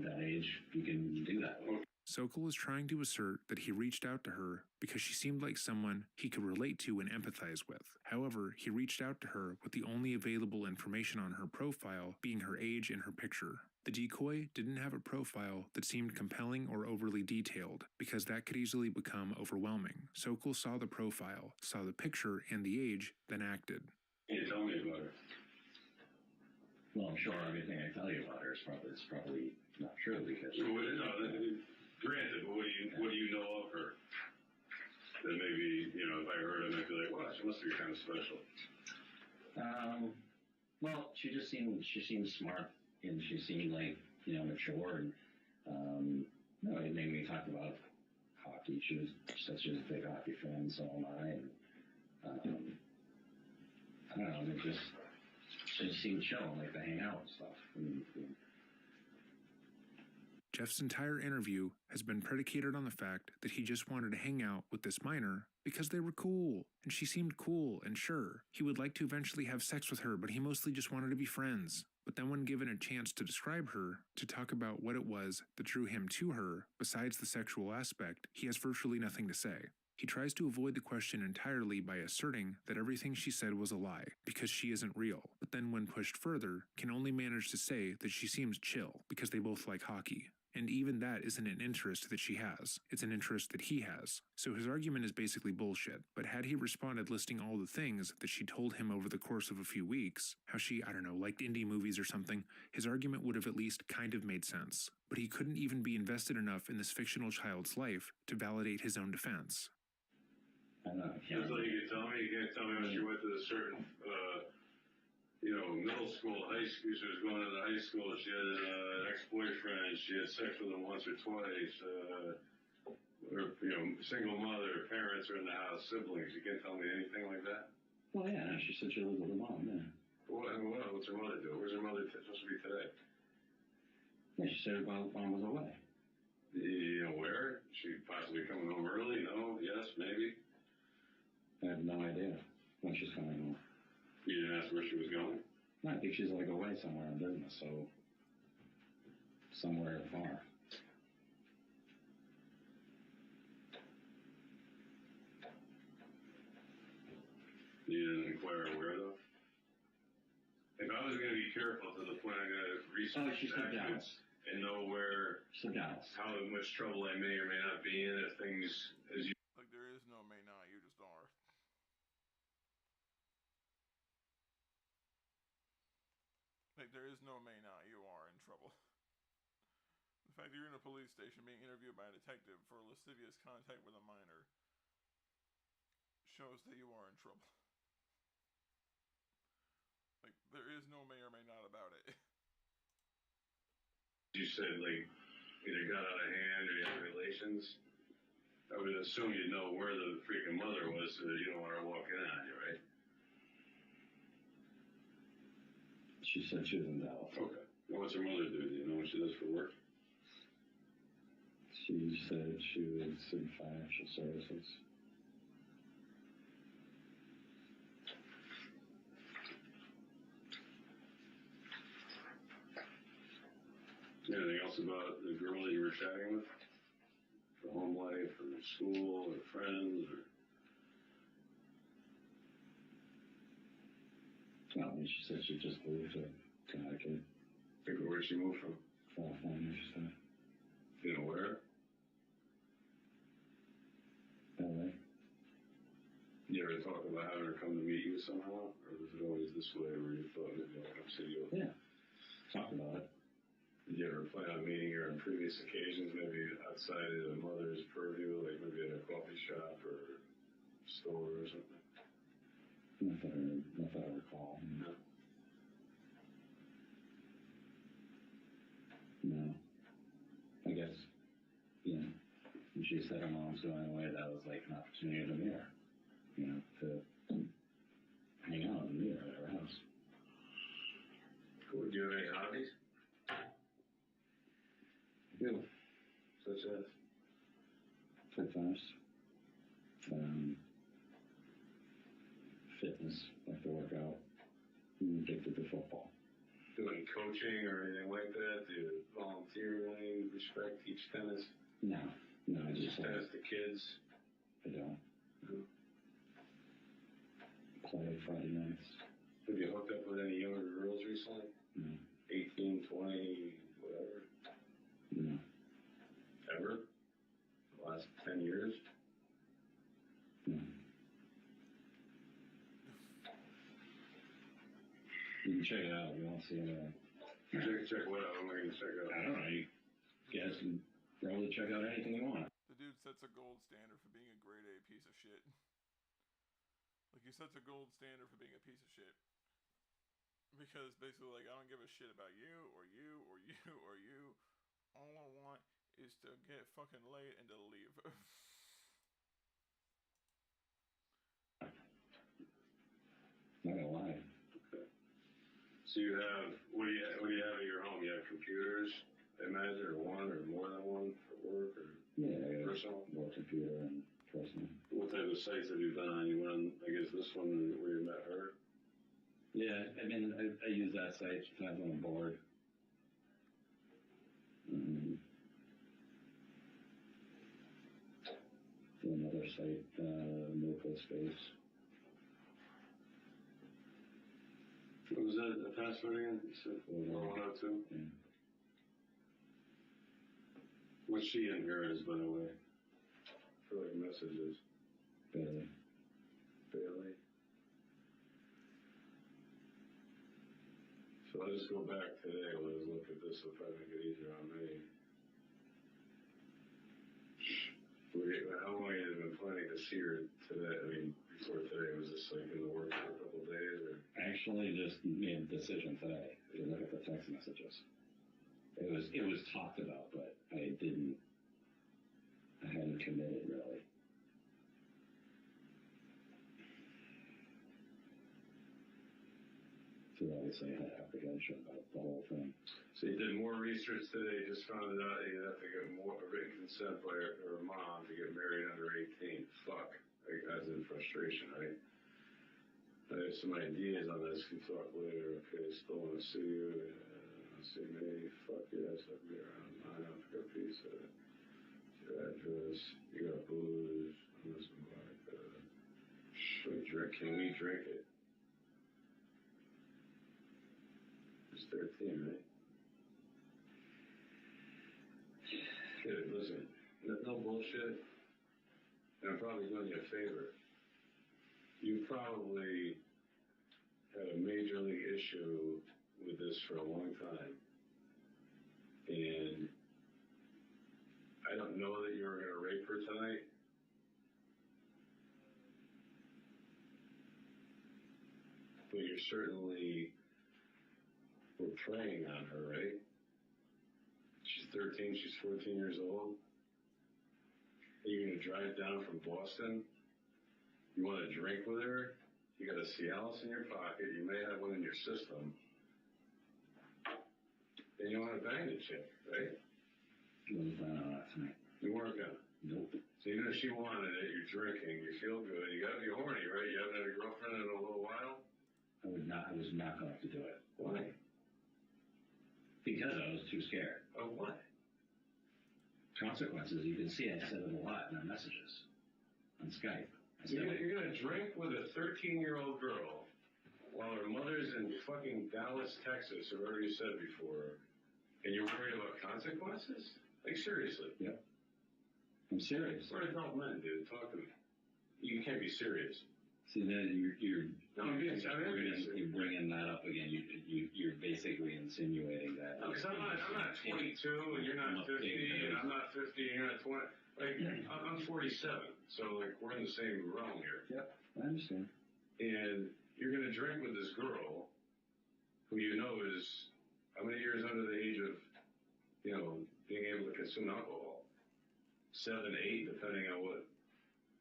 that age you can do that with. Sokal is trying to assert that he reached out to her because she seemed like someone he could relate to and empathize with. However, he reached out to her with the only available information on her profile being her age and her picture. The decoy didn't have a profile that seemed compelling or overly detailed, because that could easily become overwhelming. Sokal saw the profile, saw the picture and the age, then acted. Can you tell me about her? Well, I'm sure everything I tell you about her is probably not true because. Granted, but what do you know of her? That maybe, if I heard it, I'd be like, wow, she must be kind of special. Well, she seemed smart and she seemed like, mature and, and then we talked about hockey. She said she was a big hockey fan, so am I. And, I don't know, she just seemed chill and like to hang out and stuff. And Jeff's entire interview has been predicated on the fact that he just wanted to hang out with this minor because they were cool, and she seemed cool, and sure, he would like to eventually have sex with her, but he mostly just wanted to be friends. But then when given a chance to describe her, to talk about what it was that drew him to her, besides the sexual aspect, he has virtually nothing to say. He tries to avoid the question entirely by asserting that everything she said was a lie, because she isn't real, but then when pushed further, can only manage to say that she seems chill, because they both like hockey. And even that isn't an interest that she has, it's an interest that he has. So his argument is basically bullshit, but had he responded listing all the things that she told him over the course of a few weeks, how she, I don't know, liked indie movies or something, his argument would have at least kind of made sense. But he couldn't even be invested enough in this fictional child's life to validate his own defense. I know. That's all you can tell me. You can't tell me when she went to a certain, middle school, high school. She was going into high school. She had an ex-boyfriend. She had sex with him once or twice. Single mother, parents are in the house, siblings. You can't tell me anything like that. Well, yeah, no, she said she lived with her mom, yeah. What's her mother do? Where's her mother supposed to be today? Yeah, she said her mom was away. You know where? She possibly coming home early? No? Yes? Maybe? I have no idea when she's coming home. You didn't ask where she was going? No, I think she's like away somewhere on business, so somewhere far. You didn't inquire where though? If I was going to be careful to the point I'm going to research she said Dallas. And know where, She said Dallas. how much trouble I may or may not be in if things, as you Like, there is no may not, you just are. Like, there is no may not, you are in trouble. The fact that you're in a police station being interviewed by a detective for lascivious contact with a minor shows that you are in trouble. Like, there is no may or may not about it. you said, like, either got out of hand or you had relations, I would assume you'd know where the freaking mother was so that you don't want her walking in on you, right? She said she was in Dallas. Okay. And what's her mother do? Do you know what she does for work? She said she was in financial services. Anything else about the girl that you were chatting with? For home life, or school, or friends, or... No, I mean, she said she just moved to Connecticut. Where'd she move from? California, she said. You know where? LA. You ever talk about having her come to meet you somehow? Or was it always this way where you thought maybe I'll come see you? Yeah. Talk about it. Did you ever plan on meeting her on previous occasions, maybe outside of the mother's purview, like maybe at a coffee shop or store or something? Not that I recall. No. No. I guess, when she said her mom's going away, that was like an opportunity to meet her. To hang out and meet her at her house. Would you have any hobbies? I do. Such as? Fitness. Fitness, like to work out. I'm addicted to football. Doing coaching or anything like that? Do you volunteer or anything? Respect, teach tennis? No, I just tennis to kids? I don't. No. Play Friday nights. Have you hooked up with any younger girls recently? No. 18, 20, whatever? No. Ever? The last 10 years? No. You can check it out if you want to see anything. Check what out? What am I going to check out? I don't know. You guys can probably check out anything you want. The dude sets a gold standard for being a grade A piece of shit. Like, he sets a gold standard for being a piece of shit. Because basically, like, I don't give a shit about you, or you, or you, or you. All I want is to get fucking laid and to leave. Not gonna lie. Okay. So you have, what do you have at your home? You have computers, I imagine, or one, or more than one for work, or personal? More computer and personal. What type of sites have you been on? You went on, I guess, this one where you met her? Yeah, I mean, I use that site sometimes when I'm bored. Another other site, no space. What was that, the password again? You said 4102? Yeah. What's she in here as, by the way? For like messages. Bailey. Bailey. So I'll just go back today when I look at this. It'll probably make it easier on me. How long have you been planning to see her today? I mean, before today, was this like in the works for a couple of days? Or? I actually just made a decision today to look at the text messages. It was talked about, but I hadn't committed really. So obviously I had apprehension about the whole thing. So you did more research today, just found out that you'd have to get more written consent by her mom to get married under 18. Fuck. Like, that's in frustration, right? I have some ideas on this. Can talk later. Okay, still want to see you. See me. Fuck yes, I'll be around 9. I'll pick a piece of it. Your address. You got booze. I'm just like, can we drink it? It's 13, right? Kid, listen, no bullshit. And I'm probably doing you a favor. You probably had a major league issue with this for a long time. And I don't know that you were going to rape her tonight. But you certainly were preying on her, right? She's 13, she's 14 years old. You're going to drive down from Boston. You want to drink with her. You got a Cialis in your pocket. You may have one in your system. And you want to bang the chick, right? I wasn't planning on that tonight. You weren't going to? Nope. So even if she wanted it, you're drinking, you feel good. You got to be horny, right? You haven't had a girlfriend in a little while? I was not going to do it. Why? Because I was too scared. Of what? Consequences. You can see I said it a lot in our messages on Skype. You're going to drink with a 13-year-old girl while her mother's in fucking Dallas, Texas, or wherever you said before, and you're worried about consequences? Like, seriously. Yep. I'm serious. We're adult men, dude. Talk to me. You can't be serious. See, then you're bringing that up again. You're basically insinuating that. No, because I'm not 22, and you're not 50, and I'm not 50, and you're not 20. Like, I'm 47, so, like, we're in the same realm here. Yep, I understand. And you're going to drink with this girl who you know is how many years under the age of, being able to consume alcohol? 7, 8, depending on what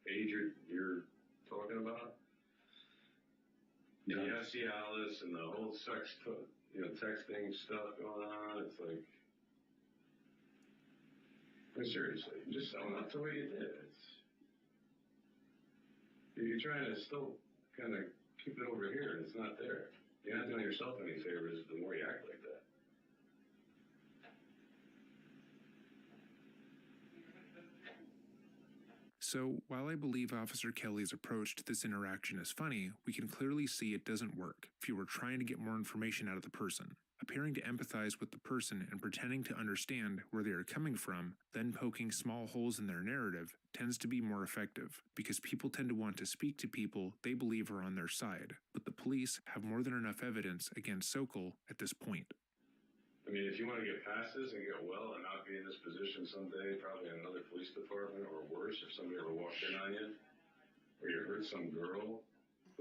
age you're talking about. Yeah. The Cialis and the whole texting stuff going on. It's like, seriously, just own up to what you did. You're trying to still kind of keep it over here, and it's not there. You're not doing yourself any favors the more you act like that. So, while I believe Officer Kelly's approach to this interaction is funny, we can clearly see it doesn't work if you were trying to get more information out of the person. Appearing to empathize with the person and pretending to understand where they are coming from, then poking small holes in their narrative, tends to be more effective, because people tend to want to speak to people they believe are on their side, but the police have more than enough evidence against Sokal at this point. I mean, if you want to get past this and get well and not be in this position someday, probably in another police department, or worse, if somebody ever walked in on you, or you hurt some girl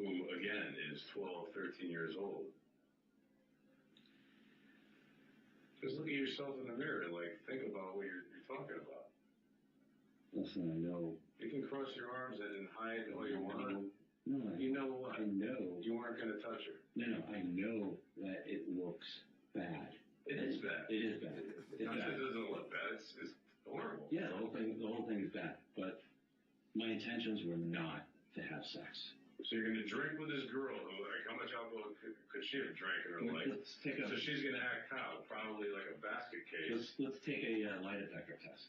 who, again, is 12, 13 years old, just look at yourself in the mirror and, think about what you're talking about. Listen, I know. You can cross your arms and hide all you want. No, you know what? I know. You weren't going to touch her. No, I know that it looks bad. It is bad. It is bad. It doesn't look bad. It's horrible. Yeah, the whole thing is bad. But my intentions were not to have sex. So you're going to drink with this girl who, how much alcohol could she have drank in her life? So she's going to act how? Probably like a basket case. Let's take a lie detector test.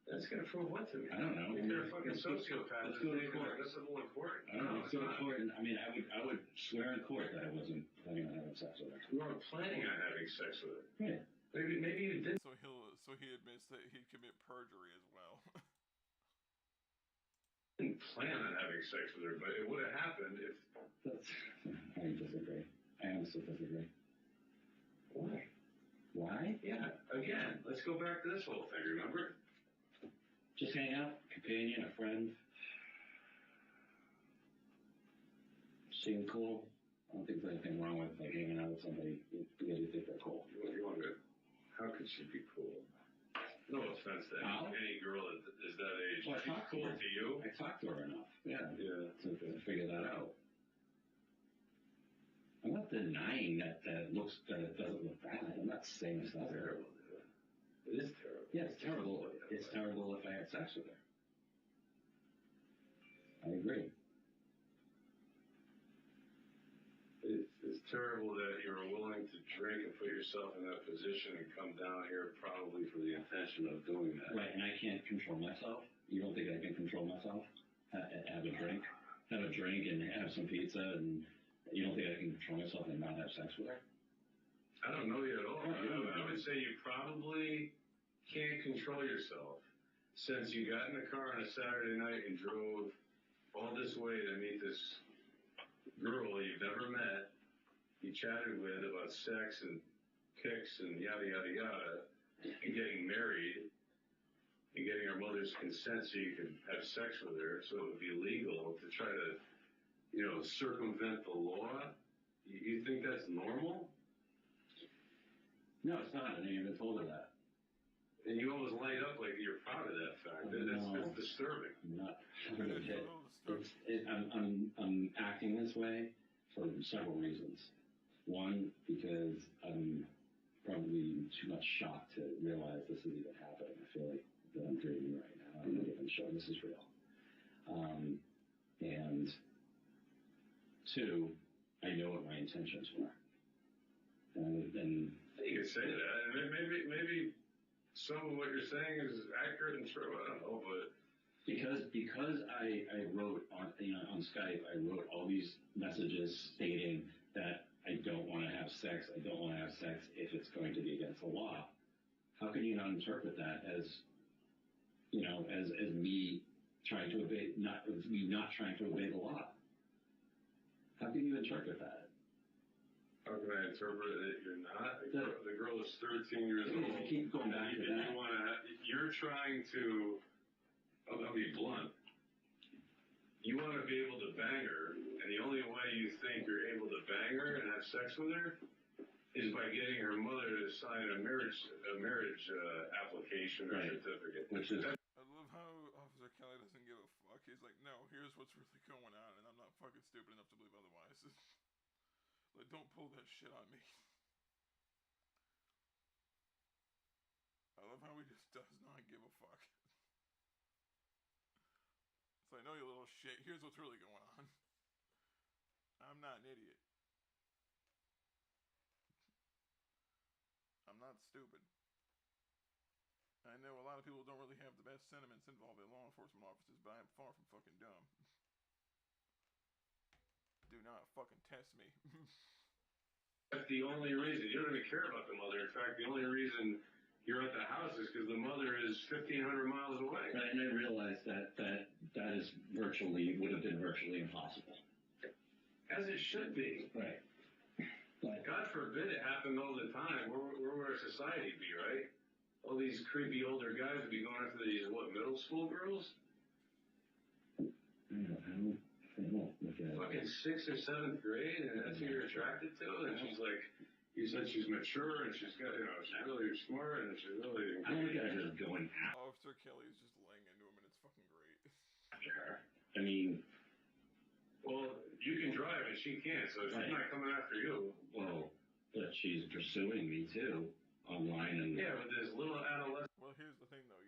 That's gonna prove what to me? I don't know. If you're a fucking sociopath, let's go to court. Admissible in court? I don't know. Let's go to court. I mean, I would swear in court that I wasn't planning on having sex with her. You weren't planning on having sex with her. Right. Maybe you did. So he admits that he'd commit perjury as well. Didn't plan on having sex with her, but it would have happened if. I disagree. I honestly disagree. Why? Why? Yeah. Again, let's go back to this whole thing. Remember? Just hang out, companion, a friend. Seem cool. I don't think there's anything wrong with like hanging out with somebody because you think they're cool. You want to? How could she be cool? No offense to any girl that is that age. Well, She's cool to you. I talked to her enough. Yeah. To figure that out. I'm not denying that it doesn't look bad. I'm not saying it's not terrible. It is terrible. Yeah, it's terrible. It's terrible if I had sex with her. I agree. It's terrible that you're willing to drink and put yourself in that position and come down here probably for the intention of doing that. Right, and I can't control myself. You don't think I can control myself? Have a drink and have some pizza, and you don't think I can control myself and not have sex with her? I don't know you at all. I would say you probably can't control yourself since you got in the car on a Saturday night and drove all this way to meet this girl you've never met, you chatted with about sex and pics and yada, yada, yada, and getting married and getting her mother's consent so you could have sex with her so it would be legal to try to, circumvent the law. You think that's normal? No, it's not. I never even told her that. And you always light up like you're proud of that fact. It's disturbing. I'm not. I'm acting this way for several reasons. One, because I'm probably too much shocked to realize this is even happening. I feel like that I'm dreaming right now. I'm not even sure this is real. And two, I know what my intentions were. And you could say that. And maybe some of what you're saying is accurate and true. I don't know, but because I wrote on Skype, I wrote all these messages stating that I don't want to have sex. I don't want to have sex if it's going to be against the law. How can you not interpret that as me trying to obey, not trying to obey the law? How can you interpret that? How can I interpret it that you're not? The girl is 13 years old. You keep going back to that. You're trying to, I'll be blunt. You want to be able to bang her, and the only way you think you're able to bang her and have sex with her is by getting her mother to sign a marriage application or certificate. Which is. I love how Officer Kelly doesn't give a fuck. He's like, no, here's what's really going on, and I'm not fucking stupid enough to believe otherwise. Like, don't pull that shit on me. I love how he just does not give a fuck. It's like, no, you little shit. Here's what's really going on. I'm not an idiot. I'm not stupid. I know a lot of people don't really have the best sentiments involving law enforcement officers, but I am far from fucking dumb. Do not fucking test me. That's the only reason. You don't even care about the mother. In fact, the only reason you're at the house is because the mother is 1,500 miles away. And I realized that is would have been virtually impossible. As it should be. Right. But God forbid it happened all the time. Where would our society be, right? All these creepy older guys would be going after these, middle school girls? I don't look at it. Fucking 6th or 7th grade, and that's who you're attracted to? And she's like, you said she's mature, and she's got, she's really smart, and she's really... I don't look at her as going Officer Kelly's just laying into him, and it's fucking great. after her. I mean... Well, you can drive, and she can't, so she's not coming after you. Well, but she's pursuing me, too, online, and... Yeah, but there's little adolescent... Well, here's the thing, though.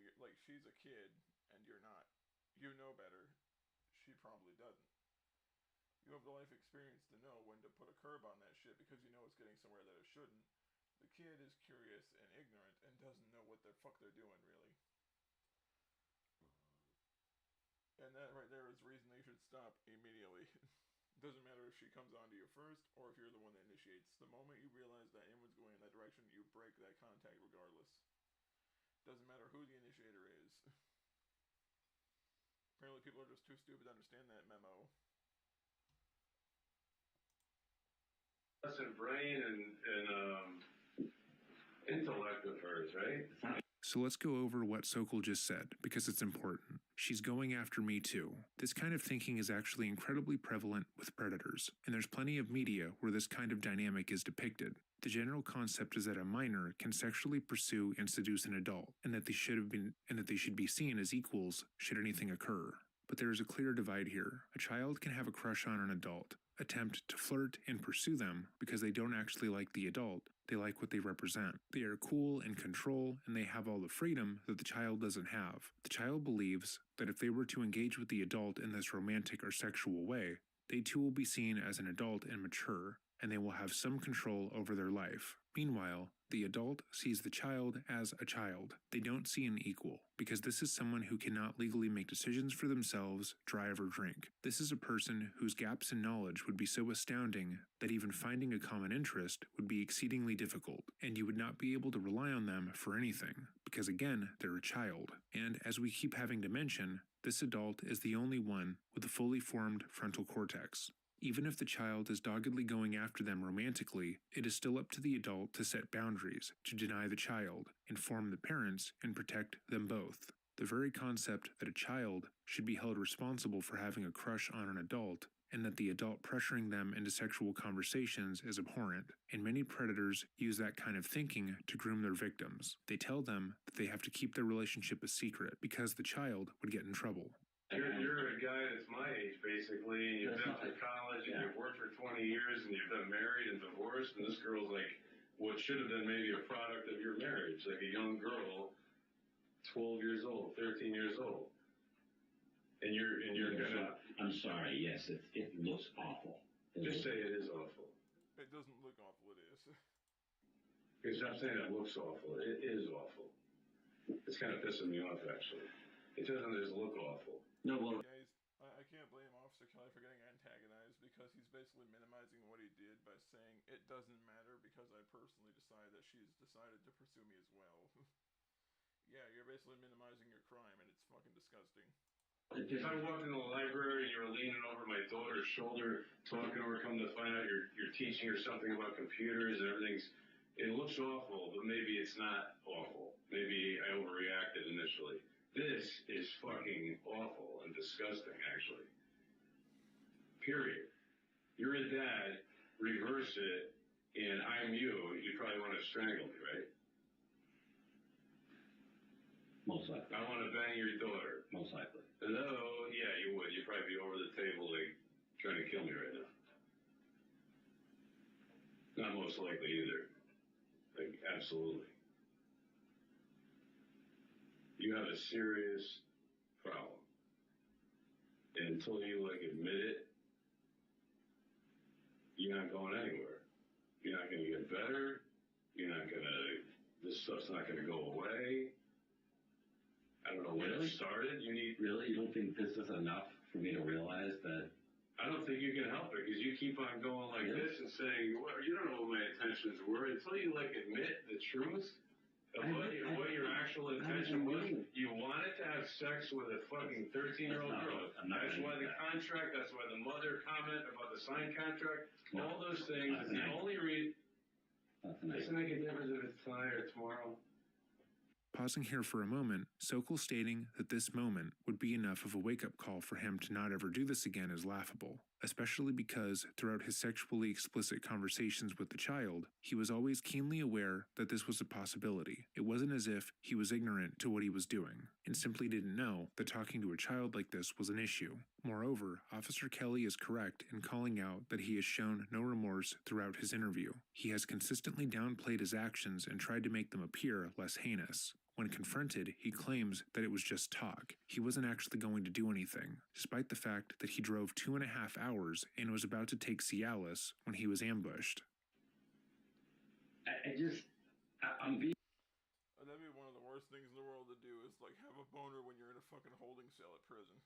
She's a kid, and you're not. You know better. She probably doesn't. You have the life experience to know when to put a curb on that shit because you know it's getting somewhere that it shouldn't. The kid is curious and ignorant and doesn't know what the fuck they're doing, really. that right there is the reason they should stop immediately. Doesn't matter if she comes onto you first or if you're the one that initiates. The moment you realize that anyone's going in that direction, you break that contact regardless. Doesn't matter who the initiator is. Apparently people are just too stupid to understand that memo. That's brain and intellect of hers, right? So let's go over what Sokal just said, because it's important. She's going after me too. This kind of thinking is actually incredibly prevalent with predators, and there's plenty of media where this kind of dynamic is depicted. The general concept is that a minor can sexually pursue and seduce an adult, and that they should be seen as equals should anything occur. But there is a clear divide here. A child can have a crush on an adult, attempt to flirt and pursue them because they don't actually like the adult, they like what they represent. They are cool, in control, and they have all the freedom that the child doesn't have. The child believes that if they were to engage with the adult in this romantic or sexual way, they too will be seen as an adult and mature, and they will have some control over their life. Meanwhile, the adult sees the child as a child. They don't see an equal, because this is someone who cannot legally make decisions for themselves, drive, or drink. This is a person whose gaps in knowledge would be so astounding that even finding a common interest would be exceedingly difficult, and you would not be able to rely on them for anything, because again, they're a child. And as we keep having to mention, this adult is the only one with a fully formed frontal cortex. Even if the child is doggedly going after them romantically, it is still up to the adult to set boundaries, to deny the child, inform the parents, and protect them both. The very concept that a child should be held responsible for having a crush on an adult, and that the adult pressuring them into sexual conversations is abhorrent, and many predators use that kind of thinking to groom their victims. They tell them that they have to keep their relationship a secret because the child would get in trouble. You're a guy that's my age, basically, and you've been through college, and you've worked for 20 years, and you've been married and divorced, and this girl's like what should have been maybe a product of your marriage, like a young girl, 12 years old, 13 years old. And you're gonna... I'm sorry, yes, it looks awful. Just say it is awful. It doesn't look awful, it is. Because I'm saying it looks awful. It is awful. It's kind of pissing me off, actually. It doesn't just look awful. No, well... Guys, I can't blame Officer Kelly for getting antagonized because he's basically minimizing what he did by saying it doesn't matter because I personally decided that she's decided to pursue me as well. Yeah, you're basically minimizing your crime and it's fucking disgusting. If I walked in the library and you were leaning over my daughter's shoulder, talking to her, come to find out you're teaching her something about computers and everything's, it looks awful, but maybe it's not awful. Maybe I overreacted initially. This is fucking awful and disgusting, actually. Period. You're a dad, reverse it, and I'm you. You probably want to strangle me, right? Most likely. I want to bang your daughter. Most likely. Hello? Yeah, you would. You'd probably be over the table, like, trying to kill me right now. Not most likely either. Like, absolutely. You have a serious problem. And until you, like, admit it, you're not going anywhere. You're not going to get better. You're not going to, this stuff's not going to go away. I don't know when it started. You need... Really? You don't think this is enough for me to realize that? I don't think you can help it because you keep on going like this and saying, well, you don't know what my intentions were until you, like, admit the truth of what your actual intention was. You wanted to have sex with a fucking 13-year-old girl. That's why the contract, that's why the mother comment about the signed contract, all those things is the only reason. Doesn't make a difference if it's tonight or tomorrow. Pausing here for a moment, Sokal stating that this moment would be enough of a wake-up call for him to not ever do this again is laughable, especially because throughout his sexually explicit conversations with the child, he was always keenly aware that this was a possibility. It wasn't as if he was ignorant to what he was doing, and simply didn't know that talking to a child like this was an issue. Moreover, Officer Kelly is correct in calling out that he has shown no remorse throughout his interview. He has consistently downplayed his actions and tried to make them appear less heinous. When confronted, he claims that it was just talk. He wasn't actually going to do anything, despite the fact that he drove 2.5 hours and was about to take Cialis when he was ambushed. I'm being... That'd be one of the worst things in the world to do is, like, have a boner when you're in a fucking holding cell at prison.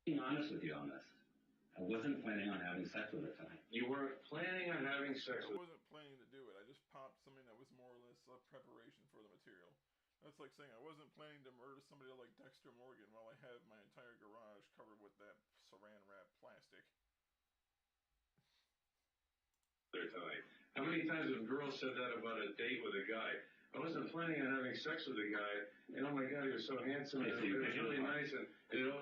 Being honest with you on this. I wasn't planning on having sex with her tonight. You weren't planning on having sex I with wasn't planning to do it. I just popped something that was more or less a preparation for the material. That's like saying I wasn't planning to murder somebody like Dexter Morgan while I have my entire garage covered with that saran wrap plastic. her tonight. How many times have girls said that about a date with a guy? I wasn't planning on having sex with a guy, and oh my god, he was so handsome, and it was really nice, and you know,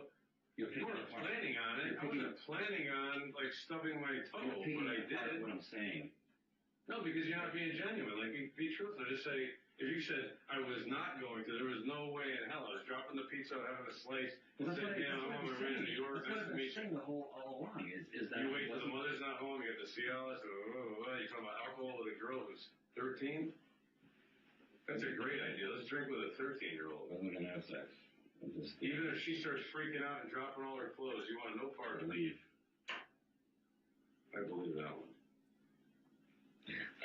you weren't planning on it. I wasn't planning on like stubbing my toe, but I did. What I'm saying. No, because you're not being genuine. Like, be truthful. Just say, if you said, I was not going to, there was no way in hell. I was dropping the pizza, having a slice, Well, that's said, what yeah, I'm on my way to New York, nice to meet you. The whole all along is that You wait till the mother's not home, you get to see all this, you're talking about alcohol with a girl who's 13? That's a great idea. Let's drink with a 13-year-old. I'm gonna have sex. Even if she starts freaking out and dropping all her clothes, you want no part of it. I believe that one.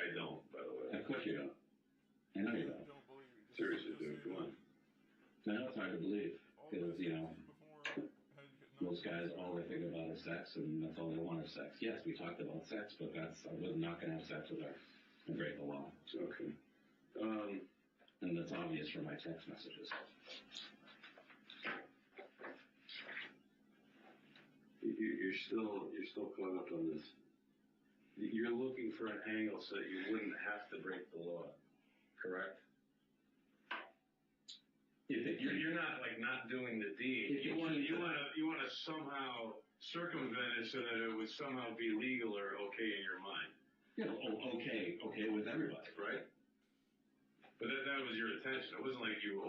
I don't, by the way. Of course you don't. I know you don't. Don't believe me. Just, Seriously, just dude, say come on. I know it's hard to believe because you know before, most guys all they think about is sex and that's all they want is sex. Yes, we talked about sex, but I was not gonna have sex with her. I break the law. Okay. And that's obvious from my text messages. You're still caught up on this. You're looking for an angle so that you wouldn't have to break the law, correct? You're not like not doing the deed. You want to somehow circumvent it so that it would somehow be legal or okay in your mind. Yeah, okay with everybody, right? But that was your intention. It wasn't like you, I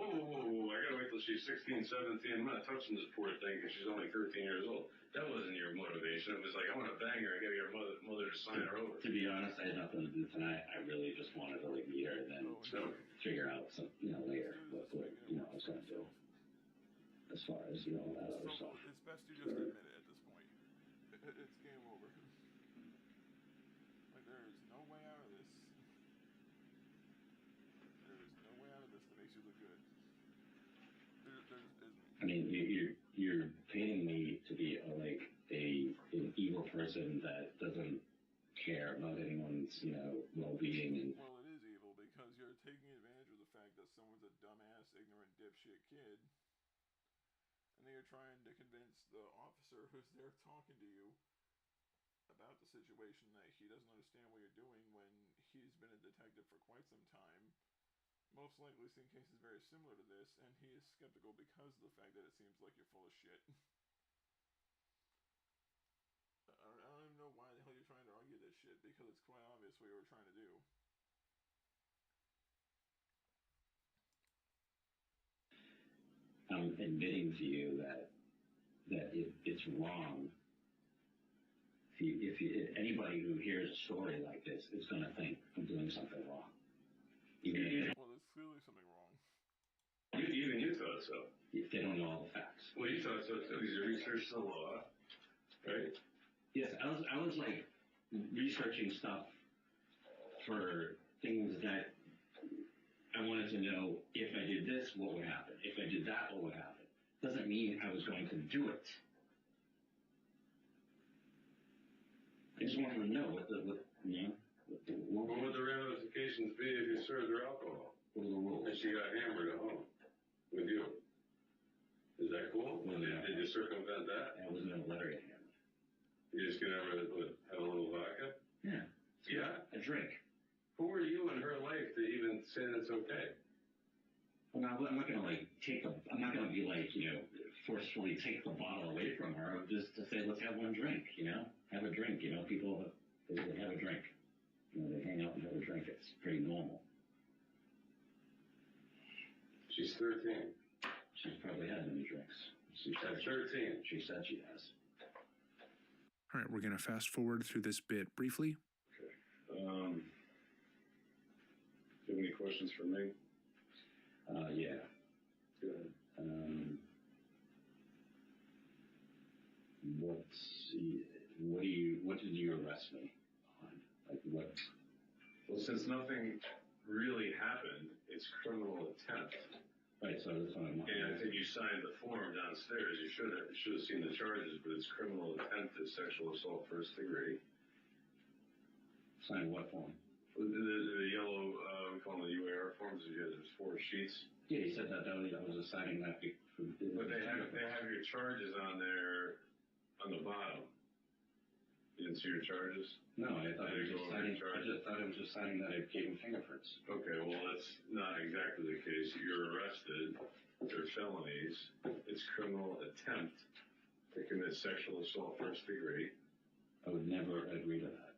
gotta wait till she's 16, 17. I'm not touching this poor thing because she's only 13 years old. That wasn't your motivation. It was like, I want to bang her. I gotta get her mother to sign her over. To be honest, I had nothing to do tonight. I really just wanted to like meet her and then figure out some, later what I was gonna do. As far as that other stuff. It's best you just admit it at this point. It's game over. Like there is no way out of this. There is no way out of this that makes you look good. There isn't. I mean, you're painting me to be an evil person that doesn't care about anyone's well-being and. Well, it is evil because you're taking advantage of the fact that someone's a dumbass, ignorant, dipshit kid, and then you're trying to convince the officer who's there talking to you about the situation that he doesn't understand what you're doing when he's been a detective for quite some time. Most likely seen cases very similar to this, and he is skeptical because of the fact that it seems like you're full of shit. I don't even know why the hell you're trying to argue this shit, because it's quite obvious what you were trying to do. I'm admitting to you that it's wrong. If anybody who hears a story like this is going to think I'm doing something wrong. Well, there's clearly something wrong. Even you thought so. If they don't know all the facts. Well, you thought so too, because you researched the law, right? Yes, I was like researching stuff for things that I wanted to know. If I did this, what would happen? If I did that, what would happen? Doesn't mean I was going to do it. I just wanted to know what would the ramifications be if you served her alcohol? What are the rules? And she got hammered at home with you. Is that cool? Well, did you circumvent that? I wasn't going to let her get hammered. You're just going to have a little vodka? Yeah. Yeah? A drink. Who are you in her life to even say that's okay? Well, I'm not going to I'm not going to be forcefully take the bottle away from her. Just to say, let's have one drink, have a drink, people, they have a drink. They hang out and have a drink. It's pretty normal. She's 13. She's probably had many drinks. At 13. She said she has. All right, we're going to fast forward through this bit briefly. Okay. Do you have any questions for me? Yeah. Go ahead. What did you arrest me on? Like what? Well, since nothing really happened, it's criminal attempt. Right, so that's what I'm And I think you signed the form downstairs. You should have seen the charges, but it's criminal attempted sexual assault first degree. Sign what form? The yellow, we call them the UAR forms. There's 4 sheets. Yeah, he said that I was assigning that. But they have your charges on there on the bottom. You didn't see your charges? No, I thought it was just signing. I just thought it was just signing that I gave him fingerprints. Okay, well that's not exactly the case. You're arrested. They're felonies. It's criminal attempt to commit sexual assault first degree. I would never agree to that.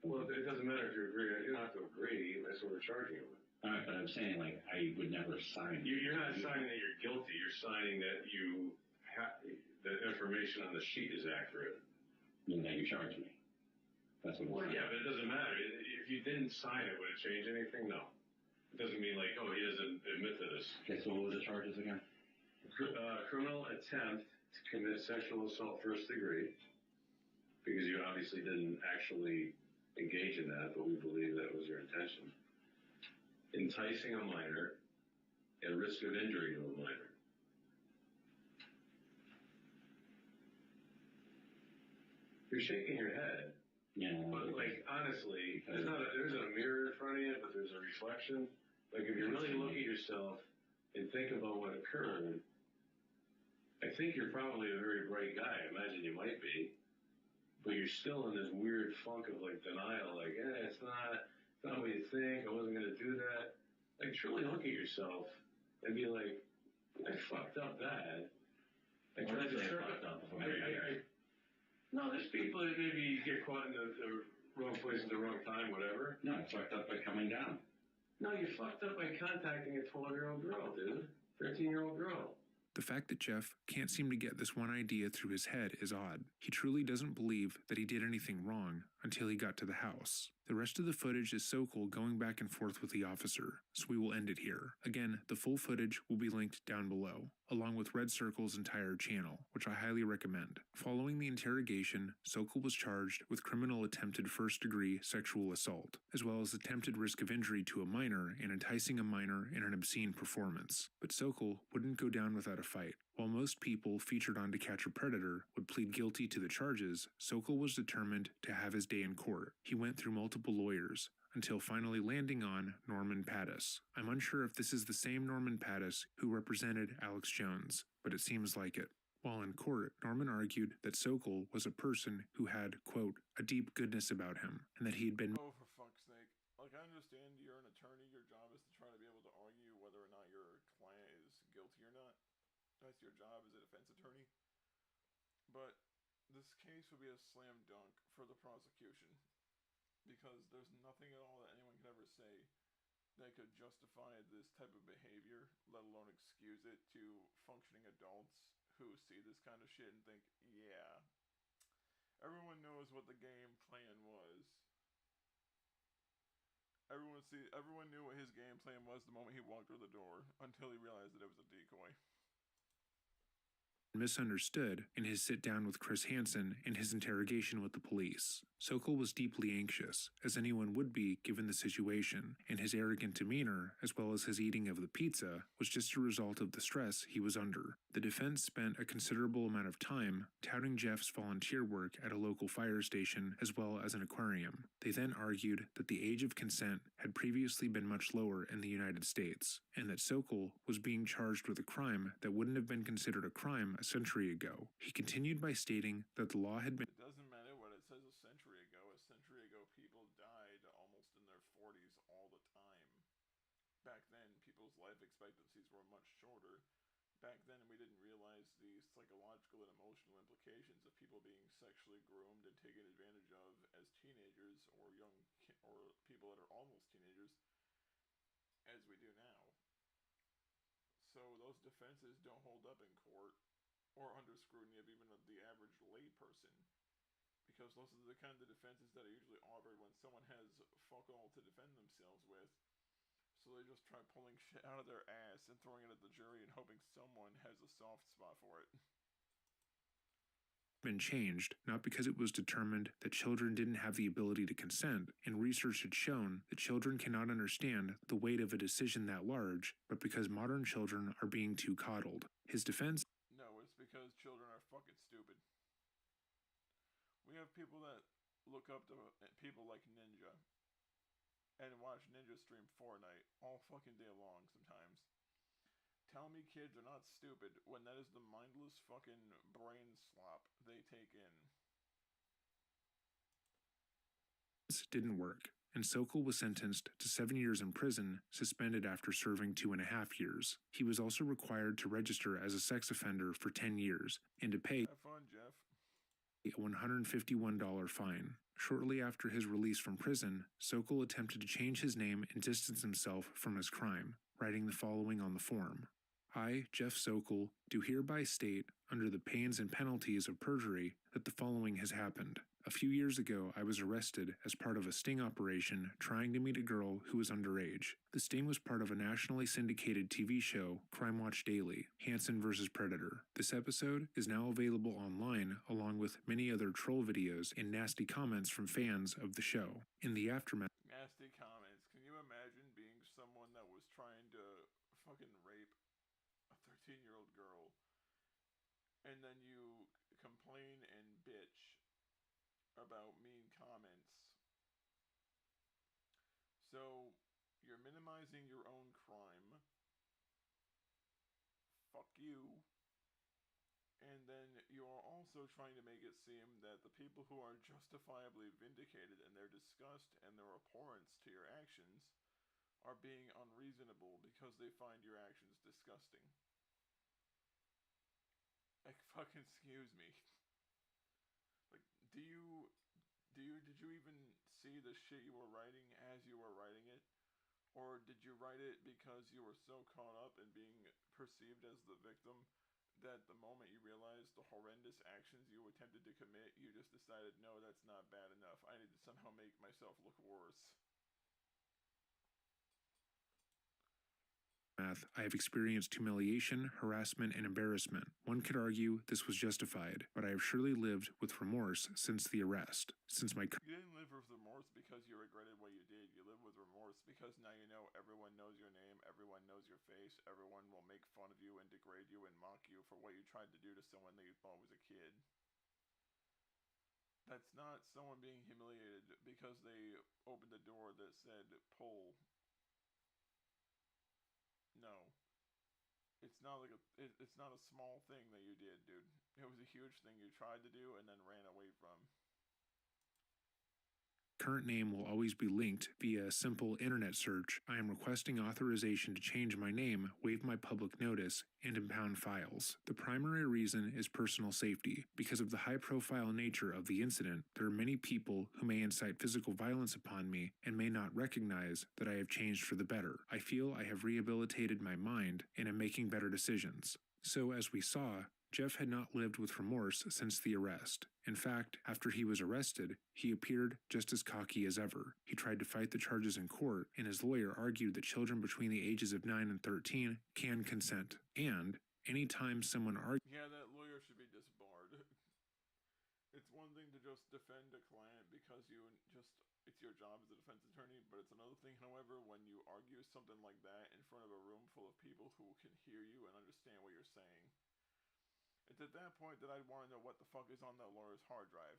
Well, it doesn't matter if you agree. You don't have to agree. That's what we're charging you with. All right, but I'm saying, like, I would never sign. You're not signing that you're guilty. You're signing that the information on the sheet is accurate. Meaning that you charge me. That's what I'm saying. Yeah, but it doesn't matter. If you didn't sign it, would it change anything? No. It doesn't mean like, oh, he doesn't admit to this. Okay, so what were the charges again? Criminal attempt to commit sexual assault first degree, because you obviously didn't actually engage in that, but we believe that was your intention. Enticing a minor and risk of injury to a minor. You're shaking your head. Yeah. But like honestly, there isn't a mirror in front of you, but there's a reflection. Like if you really look at yourself and think about what occurred, I think you're probably a very bright guy. I imagine you might be. But you're still in this weird funk of like denial, like, it's not what you think, I wasn't gonna do that. Like truly look at yourself and be like, I fucked up bad. I tried to fucked up. No, there's people that maybe get caught in the wrong place at the wrong time, whatever. No, I fucked up by coming down. No, you fucked up by contacting a 12-year-old girl, dude. 13-year-old girl. The fact that Jeff can't seem to get this one idea through his head is odd. He truly doesn't believe that he did anything wrong until he got to the house. The rest of the footage is Sokal going back and forth with the officer, so we will end it here. Again, the full footage will be linked down below, along with Red Circle's entire channel, which I highly recommend. Following the interrogation, Sokal was charged with criminal attempted first-degree sexual assault, as well as attempted risk of injury to a minor and enticing a minor in an obscene performance. But Sokal wouldn't go down without a fight. While most people featured on To Catch a Predator would plead guilty to the charges, Sokal was determined to have his day in court. He went through multiple lawyers, until finally landing on Norman Pattis. I'm unsure if this is the same Norman Pattis who represented Alex Jones, but it seems like it. While in court, Norman argued that Sokal was a person who had, quote, a deep goodness about him, and that he had been— Oh, for fuck's sake. Like, I understand you're an attorney. Your job is to try to be able to argue whether or not your client is guilty or not. That's your job as a defense attorney. But this case would be a slam dunk for the prosecution, because there's nothing at all that anyone could ever say that could justify this type of behavior, let alone excuse it to functioning adults who see this kind of shit and think, yeah, everyone knows what the game plan was. Everyone knew what his game plan was the moment he walked through the door, until he realized that it was a decoy. Misunderstood in his sit down with Chris Hansen and his interrogation with the police. Sokal was deeply anxious, as anyone would be given the situation, and his arrogant demeanor, as well as his eating of the pizza, was just a result of the stress he was under. The defense spent a considerable amount of time touting Jeff's volunteer work at a local fire station as well as an aquarium. They then argued that the age of consent had previously been much lower in the United States, and that Sokal was being charged with a crime that wouldn't have been considered a crime a century ago. He continued by stating that the law had been— It doesn't matter what it says a century ago. A century ago, people died almost in their 40s all the time. Back then, people's life expectancies were much shorter. Back then, we didn't realize the psychological and emotional implications of people being sexually groomed and taken advantage of as teenagers or or people that are almost teenagers, as we do now. So those defenses don't hold up in court or under scrutiny of even the average lay person, because those are the kind of defenses that are usually offered when someone has fuck all to defend themselves with. So they just try pulling shit out of their ass and throwing it at the jury and hoping someone has a soft spot for it. been changed, not because it was determined that children didn't have the ability to consent, and research had shown that children cannot understand the weight of a decision that large, but because modern children are being too coddled. His defense. No, it's because children are fucking stupid. We have people that look up to people like Ninja and watch Ninja stream Fortnite all fucking day long sometimes. Tell me kids are not stupid when that is the mindless fucking brain slop they take in. Didn't work, and Sokal was sentenced to 7 years in prison, suspended after serving 2.5 years. He was also required to register as a sex offender for 10 years and to pay Have fun, Jeff. a $151 fine. Shortly after his release from prison, Sokal attempted to change his name and distance himself from his crime, writing the following on the form. I, Jeff Sokal, do hereby state, under the pains and penalties of perjury, that the following has happened. A few years ago, I was arrested as part of a sting operation trying to meet a girl who was underage. The sting was part of a nationally syndicated TV show, Crime Watch Daily, Hansen vs. Predator. This episode is now available online along with many other troll videos and nasty comments from fans of the show. In the aftermath, Nasty comments. Can you imagine being someone that was trying to fucking rape a 13-year-old girl and then you complain and bitch about mean comments? So you're minimizing your own crime. Fuck you. And then you're also trying to make it seem that the people who are justifiably vindicated in their disgust and their abhorrence to your actions are being unreasonable because they find your actions disgusting. Like, fucking excuse me. Like, did you even see the shit you were writing as you were writing it? Or did you write it because you were so caught up in being perceived as the victim that the moment you realized the horrendous actions you attempted to commit, you just decided, no, that's not bad enough. I need to somehow make myself look worse. I have experienced humiliation, harassment, and embarrassment. One could argue this was justified, but I have surely lived with remorse since the arrest. Since my You didn't live with remorse because you regretted what you did. You live with remorse because now you know everyone knows your name, everyone knows your face, everyone will make fun of you and degrade you and mock you for what you tried to do to someone that you thought was a kid. That's not someone being humiliated because they opened a door that said pull. No. It's not like it's not a small thing that you did, dude. It was a huge thing you tried to do and then ran away from. current name will always be linked via a simple internet search, I am requesting authorization to change my name, waive my public notice, and impound files. The primary reason is personal safety. Because of the high-profile nature of the incident, there are many people who may incite physical violence upon me and may not recognize that I have changed for the better. I feel I have rehabilitated my mind and am making better decisions. So, as we saw, Jeff had not lived with remorse since the arrest. In fact, after he was arrested, he appeared just as cocky as ever. He tried to fight the charges in court, and his lawyer argued that children between the ages of 9 and 13 can consent. And anytime someone argues, Yeah, that lawyer should be disbarred. It's one thing to just defend a client because it's your job as a defense attorney, but it's another thing, however, when you argue something like that in front of a room full of people who can hear you and understand what you're saying. It's at that point that I'd want to know what the fuck is on that lawyer's hard drive.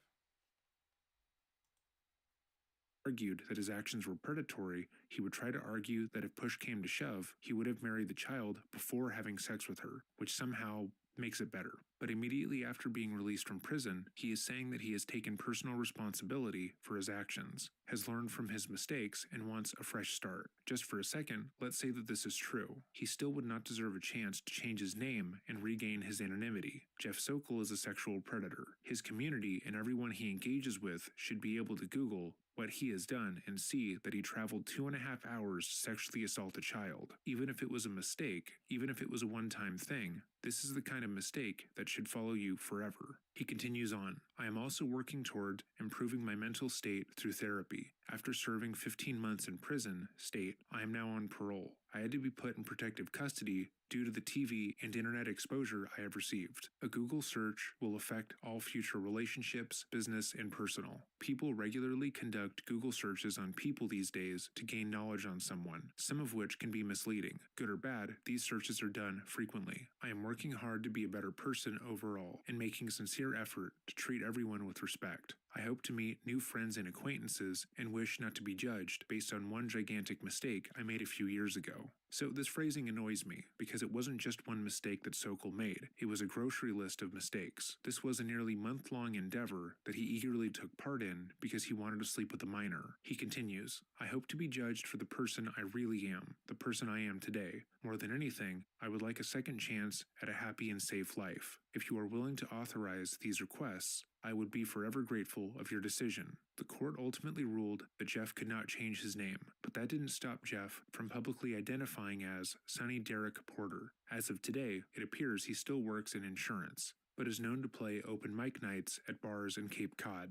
argued that his actions were predatory, he would try to argue that if push came to shove, he would have married the child before having sex with her, which somehow makes it better. But immediately after being released from prison, he is saying that he has taken personal responsibility for his actions, has learned from his mistakes, and wants a fresh start. Just for a second, let's say that this is true. He still would not deserve a chance to change his name and regain his anonymity. Jeff Sokal is a sexual predator. His community and everyone he engages with should be able to Google what he has done and see that he traveled 2.5 hours to sexually assault a child. Even if it was a mistake, even if it was a one-time thing, this is the kind of mistake that should follow you forever. He continues on, I am also working toward improving my mental state through therapy. After serving 15 months in prison, state, I am now on parole. I had to be put in protective custody due to the TV and internet exposure I have received. A Google search will affect all future relationships, business, and personal. People regularly conduct Google searches on people these days to gain knowledge on someone, some of which can be misleading. Good or bad, these searches are done frequently. I am working hard to be a better person overall and making sincere effort to treat everyone with respect. I hope to meet new friends and acquaintances and wish not to be judged based on one gigantic mistake I made a few years ago. So this phrasing annoys me because it wasn't just one mistake that Sokal made. It was a grocery list of mistakes. This was a nearly month-long endeavor that he eagerly took part in because he wanted to sleep with a minor. He continues, I hope to be judged for the person I really am, the person I am today. More than anything, I would like a second chance at a happy and safe life. If you are willing to authorize these requests, I would be forever grateful of your decision. The court ultimately ruled that Jeff could not change his name, but that didn't stop Jeff from publicly identifying as Sonny Derek Porter. As of today, it appears he still works in insurance, but is known to play open mic nights at bars in Cape Cod.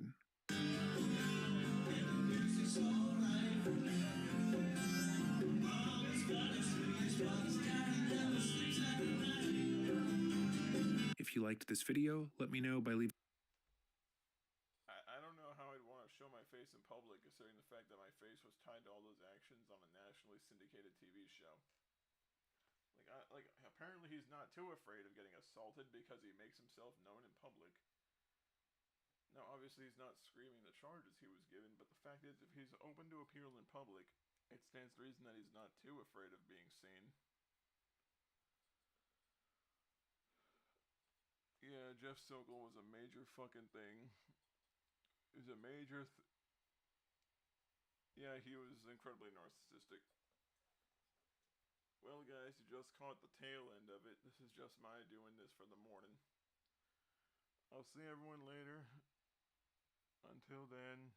If you liked this video, let me know by leaving. I don't know how I'd want to show my face in public, considering the fact that my face was tied to all those actions on a nationally syndicated TV show. Apparently he's not too afraid of getting assaulted because he makes himself known in public. Now, obviously he's not screaming the charges he was given, but the fact is, if he's open to appeal in public, it stands to reason that he's not too afraid of being seen. Yeah, Jeff Sokal was a major fucking thing. It was a major yeah, he was incredibly narcissistic. Well, guys, you just caught the tail end of it. This is just my doing this for the morning. I'll see everyone later. Until then...